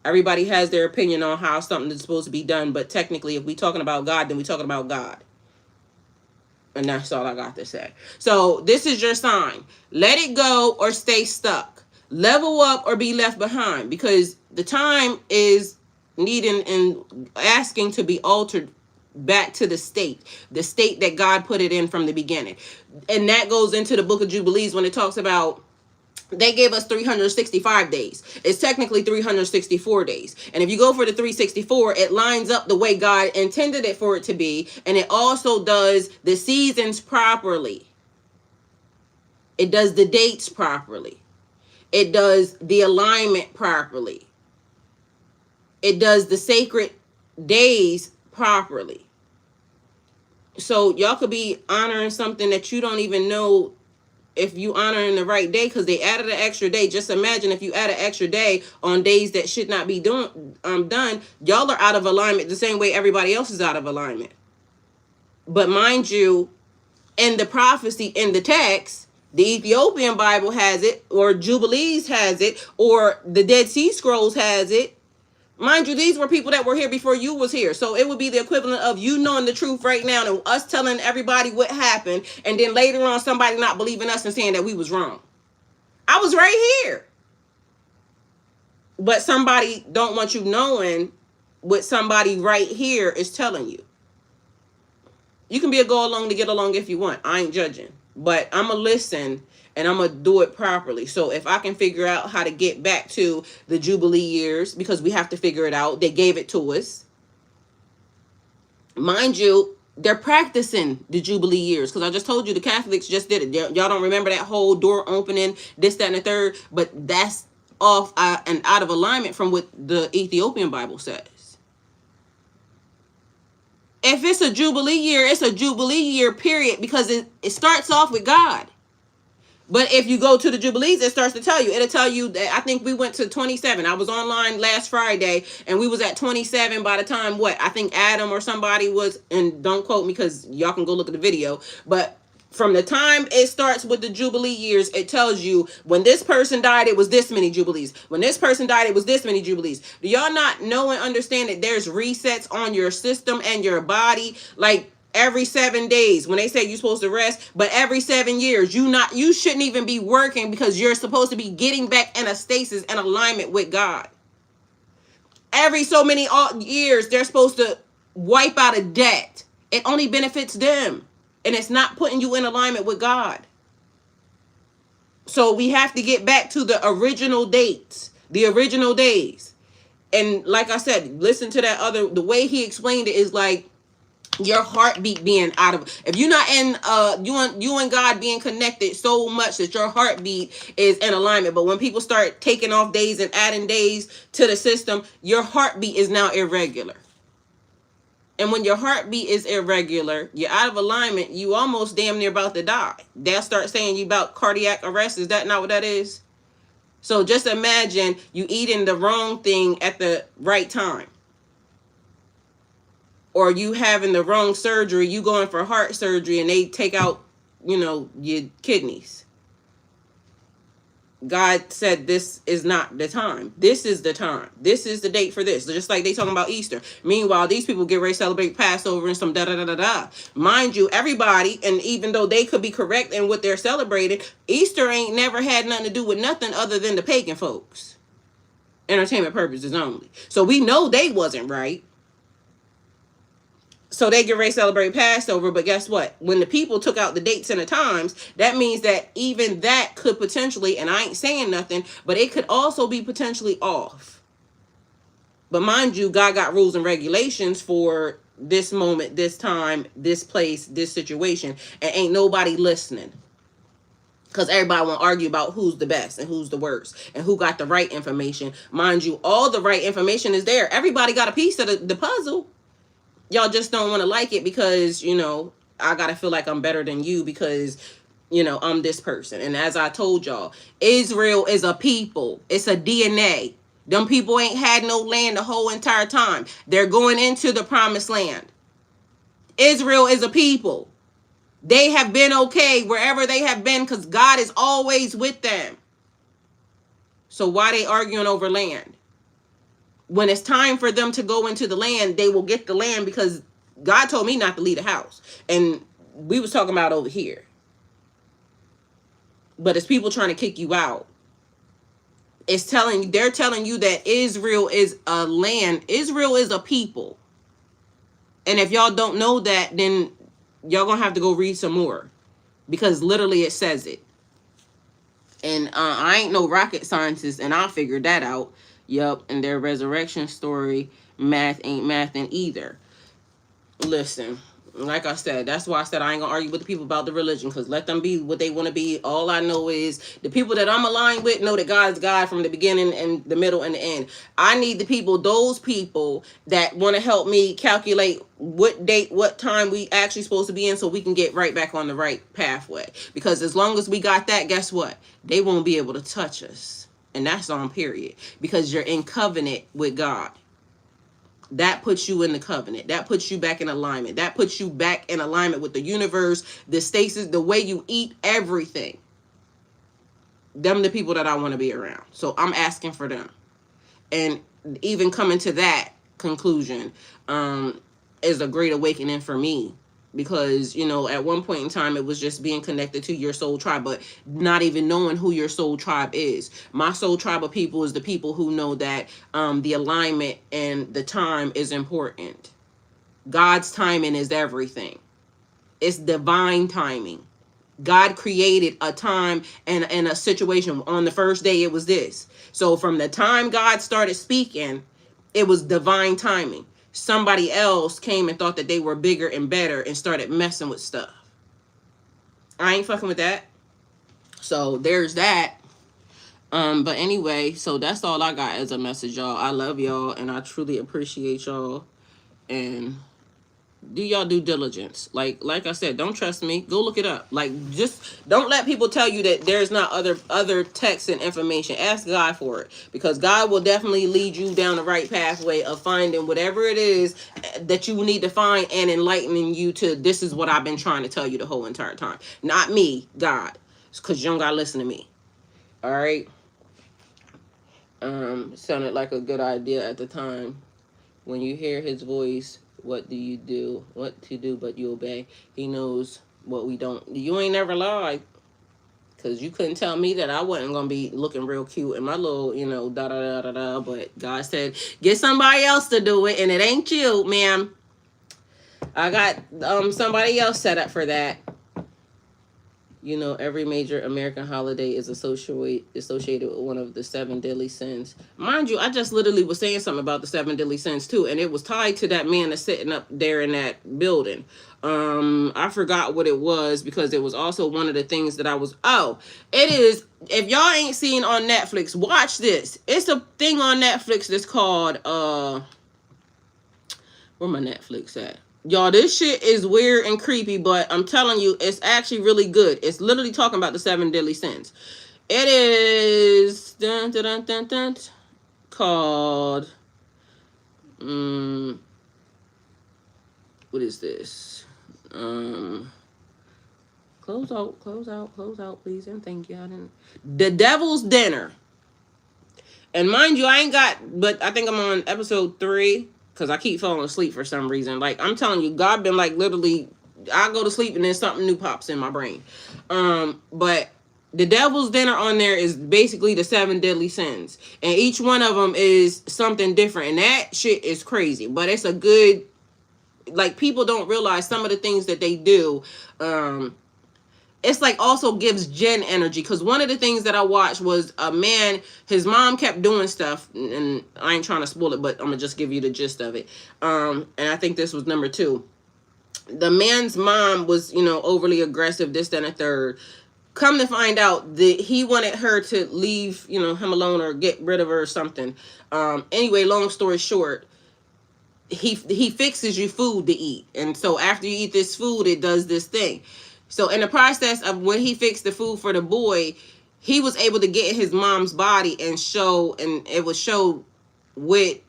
Everybody has their opinion on how something is supposed to be done, but technically, if we're talking about God, then we're talking about God. And that's all I got to say. So this is your sign. Let it go or stay stuck. Level up or be left behind, because the time is needing and asking to be altered back to the state that God put it in from the beginning. And that goes into the book of Jubilees when it talks about they gave us 365 days. It's technically 364 days. And if you go for the 364, it lines up the way God intended it for it to be. And it also does the seasons properly. It does the dates properly. It does the alignment properly. It does the sacred days properly. So y'all could be honoring something that you don't even know if you honor in the right day, because they added an extra day. Just imagine if you add an extra day on days that should not be done. Y'all are out of alignment the same way everybody else is out of alignment. But mind you, in the prophecy, in the text, the Ethiopian Bible has it, or Jubilees has it, or the Dead Sea Scrolls has it. Mind you, these were people that were here before you was here. So it would be the equivalent of you knowing the truth right now and us telling everybody what happened, and then later on somebody not believing us and saying that we was wrong. I was right here. But somebody don't want you knowing what somebody right here is telling you. You can be a go along to get along if you want. I ain't judging. But I'm going to listen and I'm going to do it properly. So if I can figure out how to get back to the Jubilee years, because we have to figure it out. They gave it to us. Mind you, they're practicing the Jubilee years, because I just told you the Catholics just did it. Y'all don't remember that whole door opening, this, that, and the third. But that's off and out of alignment from what the Ethiopian Bible says. If it's a Jubilee year, it's a Jubilee year, period, because it starts off with God. But if you go to the Jubilees, it starts to tell you. It'll tell you that I think we went to 27. I was online last Friday, and we was at 27 by the time, I think Adam or somebody was, and don't quote me because y'all can go look at the video. But from the time it starts with the Jubilee years, it tells you when this person died, it was this many Jubilees. When this person died, it was this many Jubilees. Do y'all not know and understand that there's resets on your system and your body? Like, every 7 days, when they say you're supposed to rest, but every 7 years, you shouldn't even be working, because you're supposed to be getting back in a stasis and alignment with God. Every so many years, they're supposed to wipe out a debt. It only benefits them, and it's not putting you in alignment with God. So we have to get back to the original dates, the original days. And like I said, listen to the way he explained it is like your heartbeat being out of, if you're not in you and God being connected so much that your heartbeat is in alignment. But when people start taking off days and adding days to the system, your heartbeat is now irregular. And when your heartbeat is irregular, you're out of alignment, you almost damn near about to die. They'll start saying you about cardiac arrest. Is that not what that is? So just imagine you eating the wrong thing at the right time. Or you having the wrong surgery, you going for heart surgery and they take out, your kidneys. God said this is not the time. This is the time. This is the date for this. Just like they talking about Easter. Meanwhile, these people get ready to celebrate Passover and some da-da-da-da-da. Mind you, everybody, and even though they could be correct in what they're celebrating, Easter ain't never had nothing to do with nothing other than the pagan folks. Entertainment purposes only. So we know they wasn't right. So they get ready to celebrate Passover, but guess what? When the people took out the dates and the times, that means that even that could potentially, and I ain't saying nothing, but it could also be potentially off. But mind you, God got rules and regulations for this moment, this time, this place, this situation, and ain't nobody listening. Because everybody want to argue about who's the best and who's the worst and who got the right information. Mind you, all the right information is there. Everybody got a piece of the puzzle. Y'all just don't want to like it because, I got to feel like I'm better than you because, I'm this person. And as I told y'all, Israel is a people. It's a DNA. Them people ain't had no land the whole entire time. They're going into the promised land. Israel is a people. They have been okay wherever they have been because God is always with them. So why they arguing over land? When it's time for them to go into the land, they will get the land, because God told me not to leave the house. And we was talking about over here. But it's people trying to kick you out. They're telling you that Israel is a land. Israel is a people. And if y'all don't know that, then y'all gonna have to go read some more, because literally it says it. And I ain't no rocket scientist, and I figured that out. Yup, and their resurrection story, math ain't mathing either. Listen, like I said, that's why I said I ain't gonna argue with the people about the religion, because let them be what they want to be. All I know is the people that I'm aligned with know that God's God from the beginning and the middle and the end. I need those people that want to help me calculate what date, what time we actually supposed to be in, so we can get right back on the right pathway. Because as long as we got that, guess what? They won't be able to touch us. And that's on period. Because you're in covenant with God. That puts you in the covenant. That puts you back in alignment. That puts you back in alignment with the universe, the stasis, the way you eat, everything. Them the people that I want to be around. So I'm asking for them. And even coming to that conclusion is a great awakening for me. Because, at one point in time, it was just being connected to your soul tribe, but not even knowing who your soul tribe is. My soul tribe of people is the people who know that the alignment and the time is important. God's timing is everything. It's divine timing. God created a time and a situation. On the first day, it was this. So from the time God started speaking, it was divine timing. Somebody else came and thought that they were bigger and better and started messing with stuff. I ain't fucking with that. So there's that. But anyway, so that's all I got as a message, y'all. I love y'all and I truly appreciate y'all. And do y'all due diligence. Like I said, don't trust me. Go look it up. Like, just don't let people tell you that there's not other texts and information. Ask God for it, because God will definitely lead you down the right pathway of finding whatever it is that you need to find, and enlightening you to, this is what I've been trying to tell you the whole entire time. Not me, God. It's because you don't gotta listen to me. All right. Sounded like a good idea at the time. When you hear his voice, what do you do? What to do but you obey? He knows what we don't. You ain't never lied. Because you couldn't tell me that I wasn't going to be looking real cute in my little, da-da-da-da-da. But God said, get somebody else to do it, and it ain't you, ma'am. I got somebody else set up for that. Every major American holiday is associated with one of the 7 deadly sins. Mind you, I just literally was saying something about the 7 deadly sins too, and it was tied to that man that's sitting up there in that building. I forgot what it was, because it was also one of the things that I was. Oh, it is. If y'all ain't seen on Netflix, watch this. It's a thing on Netflix that's called where my Netflix at? Y'all, this shit is weird and creepy, but I'm telling you, it's actually really good. It's literally talking about the 7 deadly sins. It is called what is this? Close out, please, and thank you. The Devil's Dinner. And mind you, I ain't got, but I think I'm on episode 3. Because I keep falling asleep for some reason. Like, I'm telling you, God been like, literally, I go to sleep and then something new pops in my brain. But the Devil's Dinner on there is basically the 7 deadly sins. And each one of them is something different. And that shit is crazy. But it's a good, like, people don't realize some of the things that they do. It's like also gives Jen energy, because one of the things that I watched was a man, his mom kept doing stuff, and I ain't trying to spoil it, but I'm gonna just give you the gist of it. And I think this was number 2. The man's mom was, overly aggressive, this, that, and the third. Come to find out that he wanted her to leave, him alone, or get rid of her or something. Anyway, long story short, he fixes you food to eat, and so after you eat this food, it does this thing. So in the process of when he fixed the food for the boy, he was able to get in his mom's body and it would show what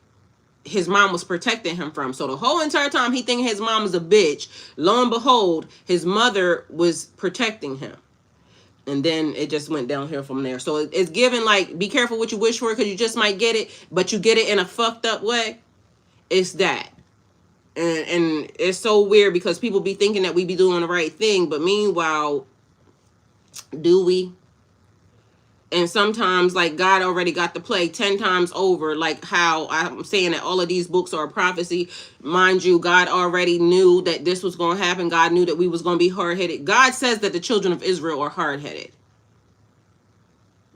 his mom was protecting him from. So the whole entire time he thinking his mom was a bitch, lo and behold, his mother was protecting him. And then it just went downhill from there. So it's given like, be careful what you wish for, because you just might get it, but you get it in a fucked up way. It's that. And it's so weird because people be thinking that we be doing the right thing, but meanwhile, do we? And sometimes, like, God already got the play 10 times over, like how I'm saying that all of these books are a prophecy. Mind you, God already knew that this was going to happen. God knew that we was going to be hard-headed. God says that the children of Israel are hard-headed.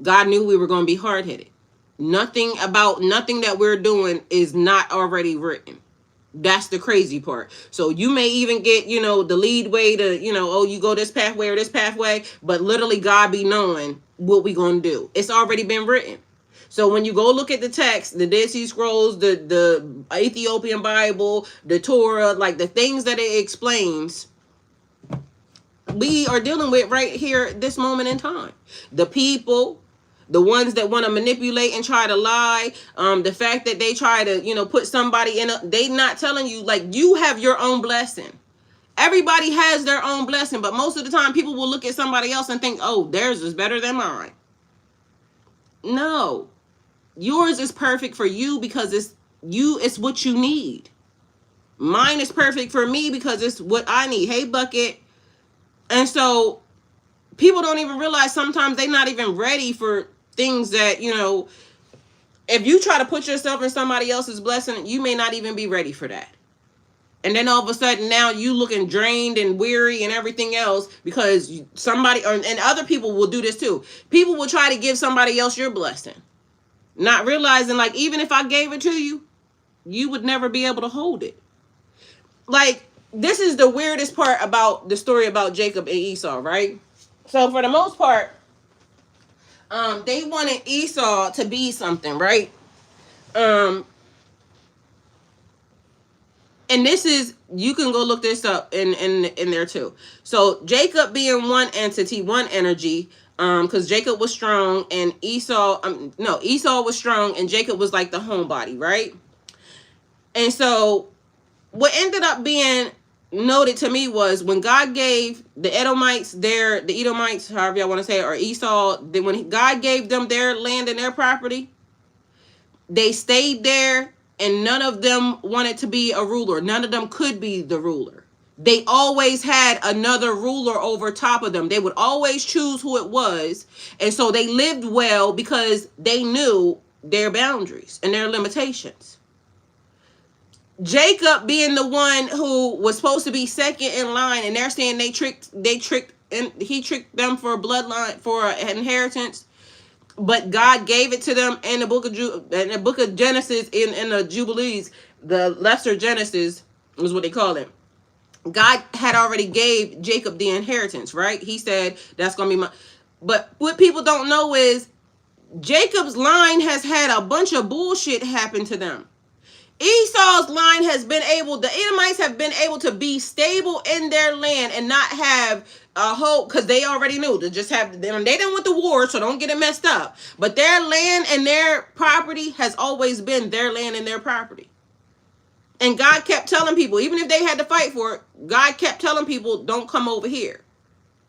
God knew we were going to be hard-headed. Nothing that we're doing is not already written. That's the crazy part. So you may even get, the lead way to, oh, you go this pathway or this pathway, but literally God be knowing what we gonna do. It's already been written. So when you go look at the text, the Dead Sea Scrolls, the Ethiopian Bible, the Torah, like the things that it explains, we are dealing with right here at this moment in time. The people, the ones that want to manipulate and try to lie, the fact that they try to, put somebody in they not telling you, like, you have your own blessing. Everybody has their own blessing, but most of the time people will look at somebody else and think, oh, theirs is better than mine. No, yours is perfect for you because it's what you need. Mine is perfect for me because it's what I need. Hey, Bucket. And so people don't even realize sometimes they're not even ready for things that, if you try to put yourself in somebody else's blessing, you may not even be ready for that. And then all of a sudden now you looking drained and weary and everything else because and other people will do this too. People will try to give somebody else your blessing, not realizing, like, even if I gave it to you, you would never be able to hold it. Like, this is the weirdest part about the story about Jacob and Esau, right? So for the most part, they wanted Esau to be something, right? And this is, you can go look this up in there too. So Jacob being one entity, one energy, because Jacob was strong and Esau was strong and Jacob was like the homebody, right? And so what ended up being noted to me was when God gave the Edomites however y'all want to say it, or Esau, when God gave them their land and their property, they stayed there and none of them wanted to be a ruler. None of them could be the ruler. They always had another ruler over top of them. They would always choose who it was. And so they lived well because they knew their boundaries and their limitations. Jacob being the one who was supposed to be second in line, and they're saying he tricked them for a bloodline, for an inheritance, but God gave it to them in the book of Genesis, in the Jubilees, the lesser Genesis was what they call it. God had already gave Jacob the inheritance, right? He said that's gonna be my. But what people don't know is Jacob's line has had a bunch of bullshit happen to them. Esau's line the Edomites have been able to be stable in their land and not have a hope, because they already knew to just have them. They didn't want the war, so don't get it messed up. But their land and their property has always been their land and their property. And God kept telling people, even if they had to fight for it, God kept telling people, don't come over here.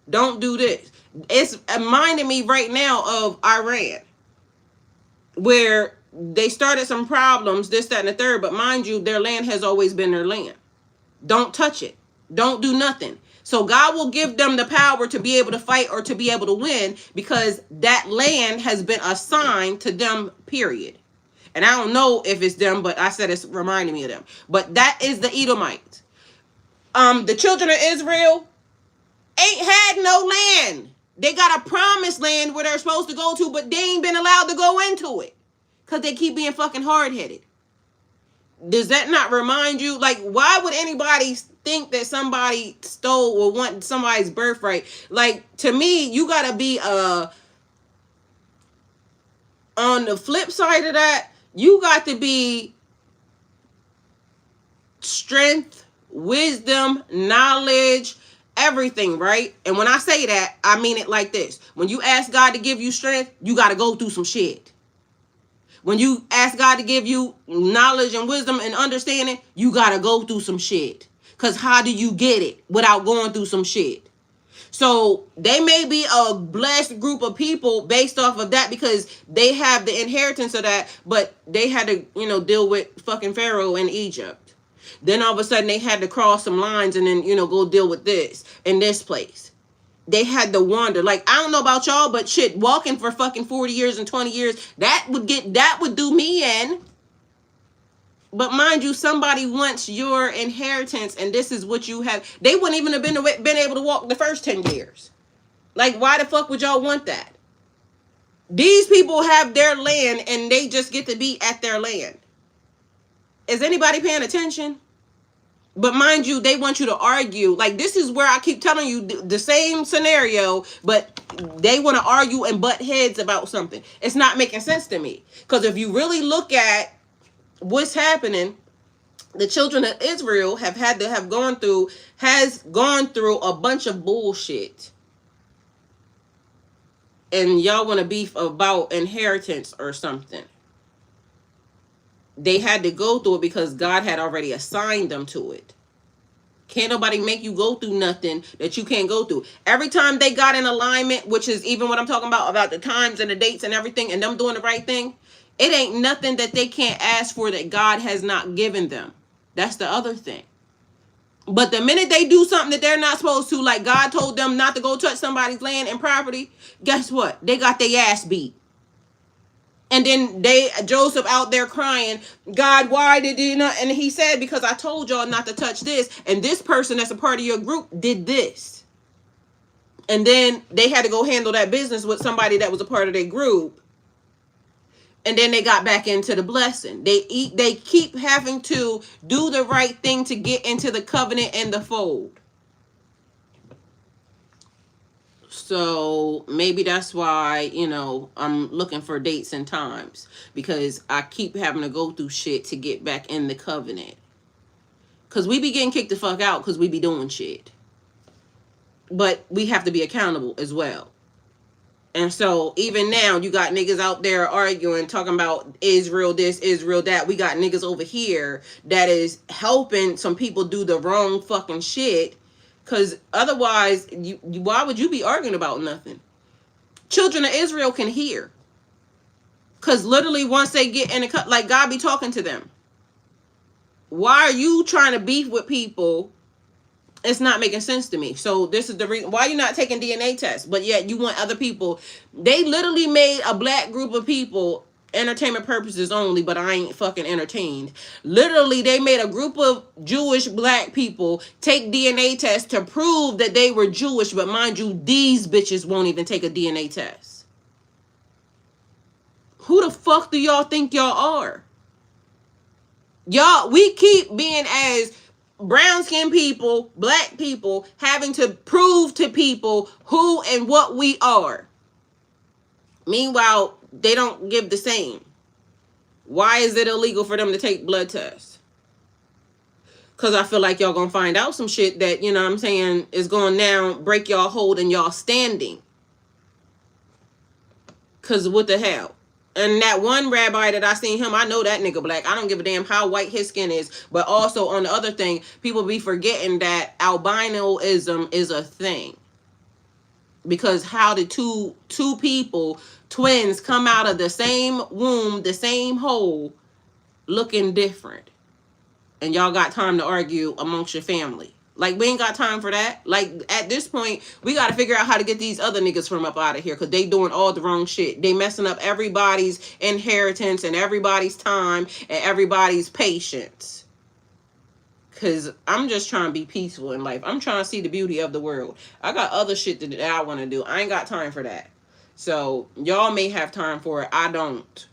Don't do this. It's reminding me right now of Iran, where they started some problems, this, that, and the third. But mind you, their land has always been their land. Don't touch it. Don't do nothing. So God will give them the power to be able to fight or to be able to win because that land has been assigned to them, period. And I don't know if it's them, but I said it's reminding me of them. But that is the Edomites. The children of Israel ain't had no land. They got a promised land where they're supposed to go to, but they ain't been allowed to go into it because they keep being fucking hard-headed. Does that not remind you? Like, why would anybody think that somebody stole or want somebody's birthright? Like, to me, you gotta be on the flip side of that, you got to be strength, wisdom, knowledge, everything, right? And when I say that, I mean it like this. When you ask God to give you strength, you got to go through some shit. When you ask God to give you knowledge and wisdom and understanding, you got to go through some shit. Because how do you get it without going through some shit? So they may be a blessed group of people based off of that because they have the inheritance of that, but they had to, deal with fucking Pharaoh in Egypt. Then all of a sudden they had to cross some lines and then, go deal with this in this place. They had to wander. Like, I don't know about y'all, but shit, walking for fucking 40 years and 20 years, that would do me in. But mind you, somebody wants your inheritance and this is what you have. They wouldn't even have been able to walk the first 10 years. Like, why the fuck would y'all want that? These people have their land and they just get to be at their land. Is anybody paying attention? But mind you, they want you to argue. Like, this is where I keep telling you the same scenario, but they want to argue and butt heads about something. It's not making sense to me. Because if you really look at what's happening, the children of Israel has gone through a bunch of bullshit. And y'all want to beef about inheritance or something. They had to go through it because God had already assigned them to it. Can't nobody make you go through nothing that you can't go through. Every time they got in alignment, which is even what I'm talking about the times and the dates and everything, and them doing the right thing, it ain't nothing that they can't ask for that God has not given them. That's the other thing. But the minute they do something that they're not supposed to, like God told them not to go touch somebody's land and property, guess what? They got their ass beat. And then Joseph out there crying, God, why did you not? And he said, because I told y'all not to touch this. And this person that's a part of your group did this. And then they had to go handle that business with somebody that was a part of their group. And then they got back into the blessing. They keep having to do the right thing to get into the covenant and the fold. So maybe that's why, I'm looking for dates and times. Because I keep having to go through shit to get back in the covenant. Because we be getting kicked the fuck out because we be doing shit. But we have to be accountable as well. And so even now, you got niggas out there arguing, talking about Israel this, Israel that. We got niggas over here that is helping some people do the wrong fucking shit. Because otherwise, why would you be arguing about nothing? Children of Israel can hear. Because literally once they get in the cut, like God be talking to them. Why are you trying to beef with people? It's not making sense to me. So this is the reason why you're not taking DNA tests, but yet you want other people. They literally made a black group of people, entertainment purposes only, but I ain't fucking entertained. Literally, they made a group of Jewish black people take DNA tests to prove that they were Jewish, but mind you, these bitches won't even take a DNA test. Who the fuck do y'all think y'all are? Y'all, we keep being as brown-skinned people, black people, having to prove to people who and what we are. Meanwhile, they don't give the same. Why is it illegal for them to take blood tests? Because I feel like y'all gonna find out some shit that, is going now break y'all hold and y'all standing. Because what the hell? And that one rabbi that I seen him, I know that nigga black. I don't give a damn how white his skin is. But also on the other thing, people be forgetting that albinoism is a thing. Because how did two people, twins, come out of the same womb, the same hole, looking different? And y'all got time to argue amongst your family. Like, we ain't got time for that. Like, at this point, we got to figure out how to get these other niggas from up out of here. Because they doing all the wrong shit. They messing up everybody's inheritance and everybody's time and everybody's patience. Because I'm just trying to be peaceful in life. I'm trying to see the beauty of the world. I got other shit that I want to do. I ain't got time for that. So, y'all may have time for it. I don't.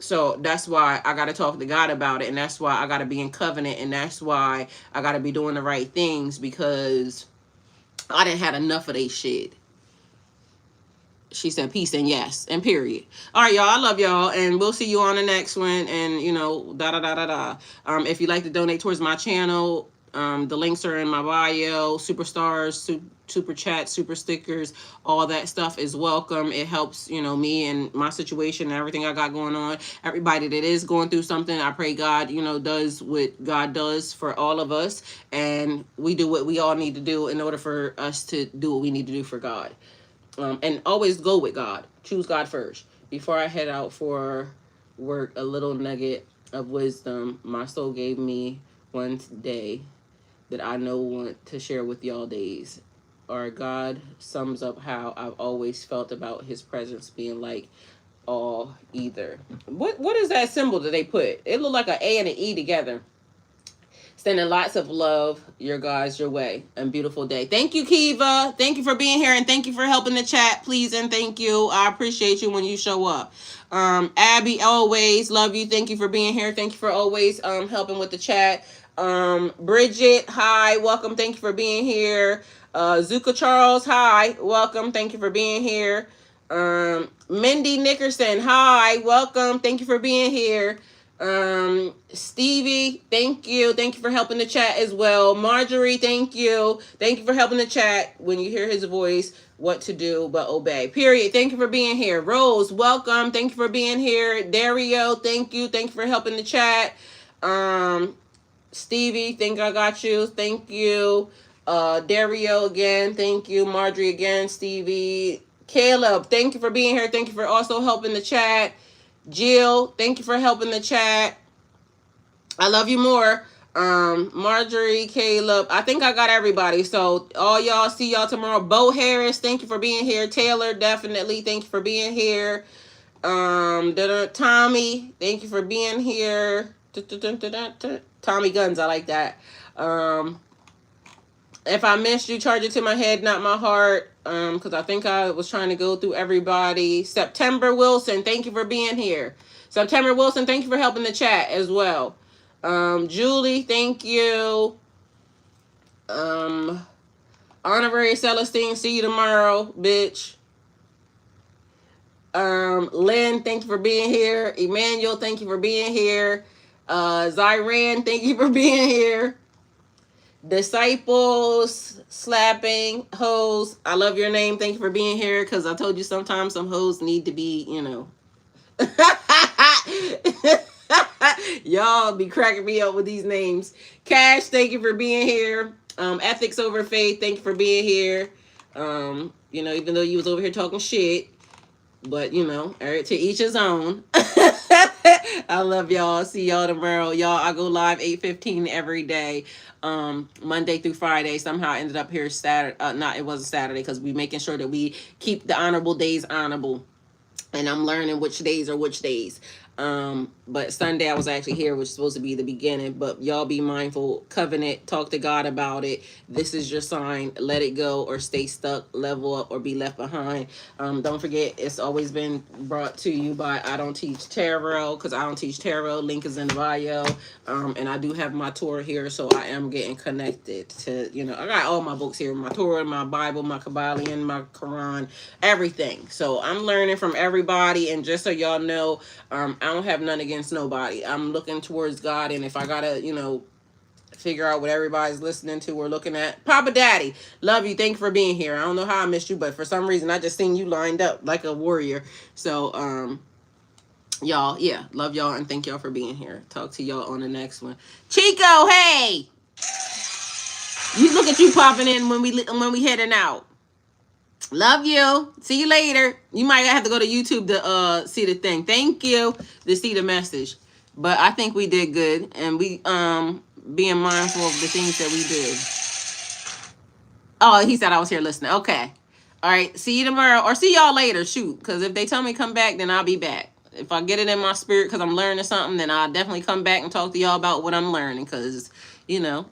So that's why I got to talk to God about it. And that's why I got to be in covenant. And that's why I got to be doing the right things. Because I done had enough of they shit. She said peace and yes. And period. All right, y'all. I love y'all. And we'll see you on the next one. And, if you'd like to donate towards my channel, The links are in my bio. Superstars, super chats, super stickers, all that stuff is welcome. It helps, me and my situation and everything I got going on. Everybody that is going through something, I pray God, does what God does for all of us, and we do what we all need to do in order for us to do what we need to do for God. And always go with God. Choose God first. Before I head out for work, a little nugget of wisdom my soul gave me one day that I know want to share with y'all days. Or God sums up how I've always felt about his presence being like all either. What is that symbol that they put? It looked like an A and an E together. Sending lots of love, your guys, your way, and beautiful day. Thank you, Kiva. Thank you for being here, and thank you for helping the chat, please, and thank you. I appreciate you when you show up. Abby, always love you. Thank you for being here. Thank you for always helping with the chat. Bridget, hi, welcome. Thank you for being here. Zuka Charles, hi, welcome. Thank you for being here. Mindy Nickerson, hi, welcome. Thank you for being here. Stevie, thank you for helping the chat as well. Marjorie, thank you for helping the chat. When you hear his voice, what to do but obey, period. Thank you for being here. Rose, welcome. Thank you for being here. Dario, thank you for helping the chat. Stevie, think I got you. Thank you. Dario again, thank you. Marjorie again. Stevie, Caleb, thank you for being here. Thank you for also helping the chat. Jill, thank you for helping the chat. I love you more. Marjorie, Caleb, I think I got everybody. So all y'all, see y'all tomorrow. Bo Harris, thank you for being here. Taylor, definitely, thank you for being here. Tommy, thank you for being here. Tommy Guns, I like that. If I missed you, charge it to my head, not my heart. Because I think I was trying to go through everybody. September Wilson, thank you for being here. September Wilson, thank you for helping the chat as well. Julie, thank you. Honorary Celestine, see you tomorrow, bitch. Lynn, thank you for being here. Emmanuel, thank you for being here. Zyran, thank you for being here. Disciples, slapping, hoes, I love your name. Thank you for being here, because I told you sometimes some hoes need to be, Y'all be cracking me up with these names. Cash, thank you for being here. Ethics Over Faith, thank you for being here. Even though you was over here talking shit, but to each his own. I love y'all. See y'all tomorrow. Y'all, I go live 8:15 every day. Monday through Friday. Somehow I ended up here Saturday. It wasn't Saturday, because we making sure that we keep the honorable days honorable. And I'm learning which days are which days. But Sunday I was actually here, which is supposed to be the beginning. But y'all be mindful, covenant, talk to God about it. This is your sign. Let it go or stay stuck, level up, or be left behind. Don't forget, it's always been brought to you by I Don't Teach Tarot, because I don't teach tarot. Link is in the bio. And I do have my Torah here, so I am getting connected to, I got all my books here, my Torah, my Bible, my Kabbalion, my Quran, everything. So I'm learning from everybody, and just so y'all know, I don't have none against nobody. I'm looking towards God, and if I gotta, figure out what everybody's listening to or looking at. Papa Daddy, love you. Thank you for being here. I don't know how I missed you, but for some reason I just seen you lined up like a warrior. So, y'all, yeah, love y'all, and thank y'all for being here. Talk to y'all on the next one. Chico, hey, you look at you popping in when we heading out. Love you. See you later. You might have to go to YouTube to see the thing. Thank you to see the message. But I think we did good, and we being mindful of the things that we did. Oh, he said I was here listening. Okay. All right. See you tomorrow, or see y'all later. Shoot, because if they tell me come back, then I'll be back. If I get it in my spirit because I'm learning something, then I'll definitely come back and talk to y'all about what I'm learning, because we learn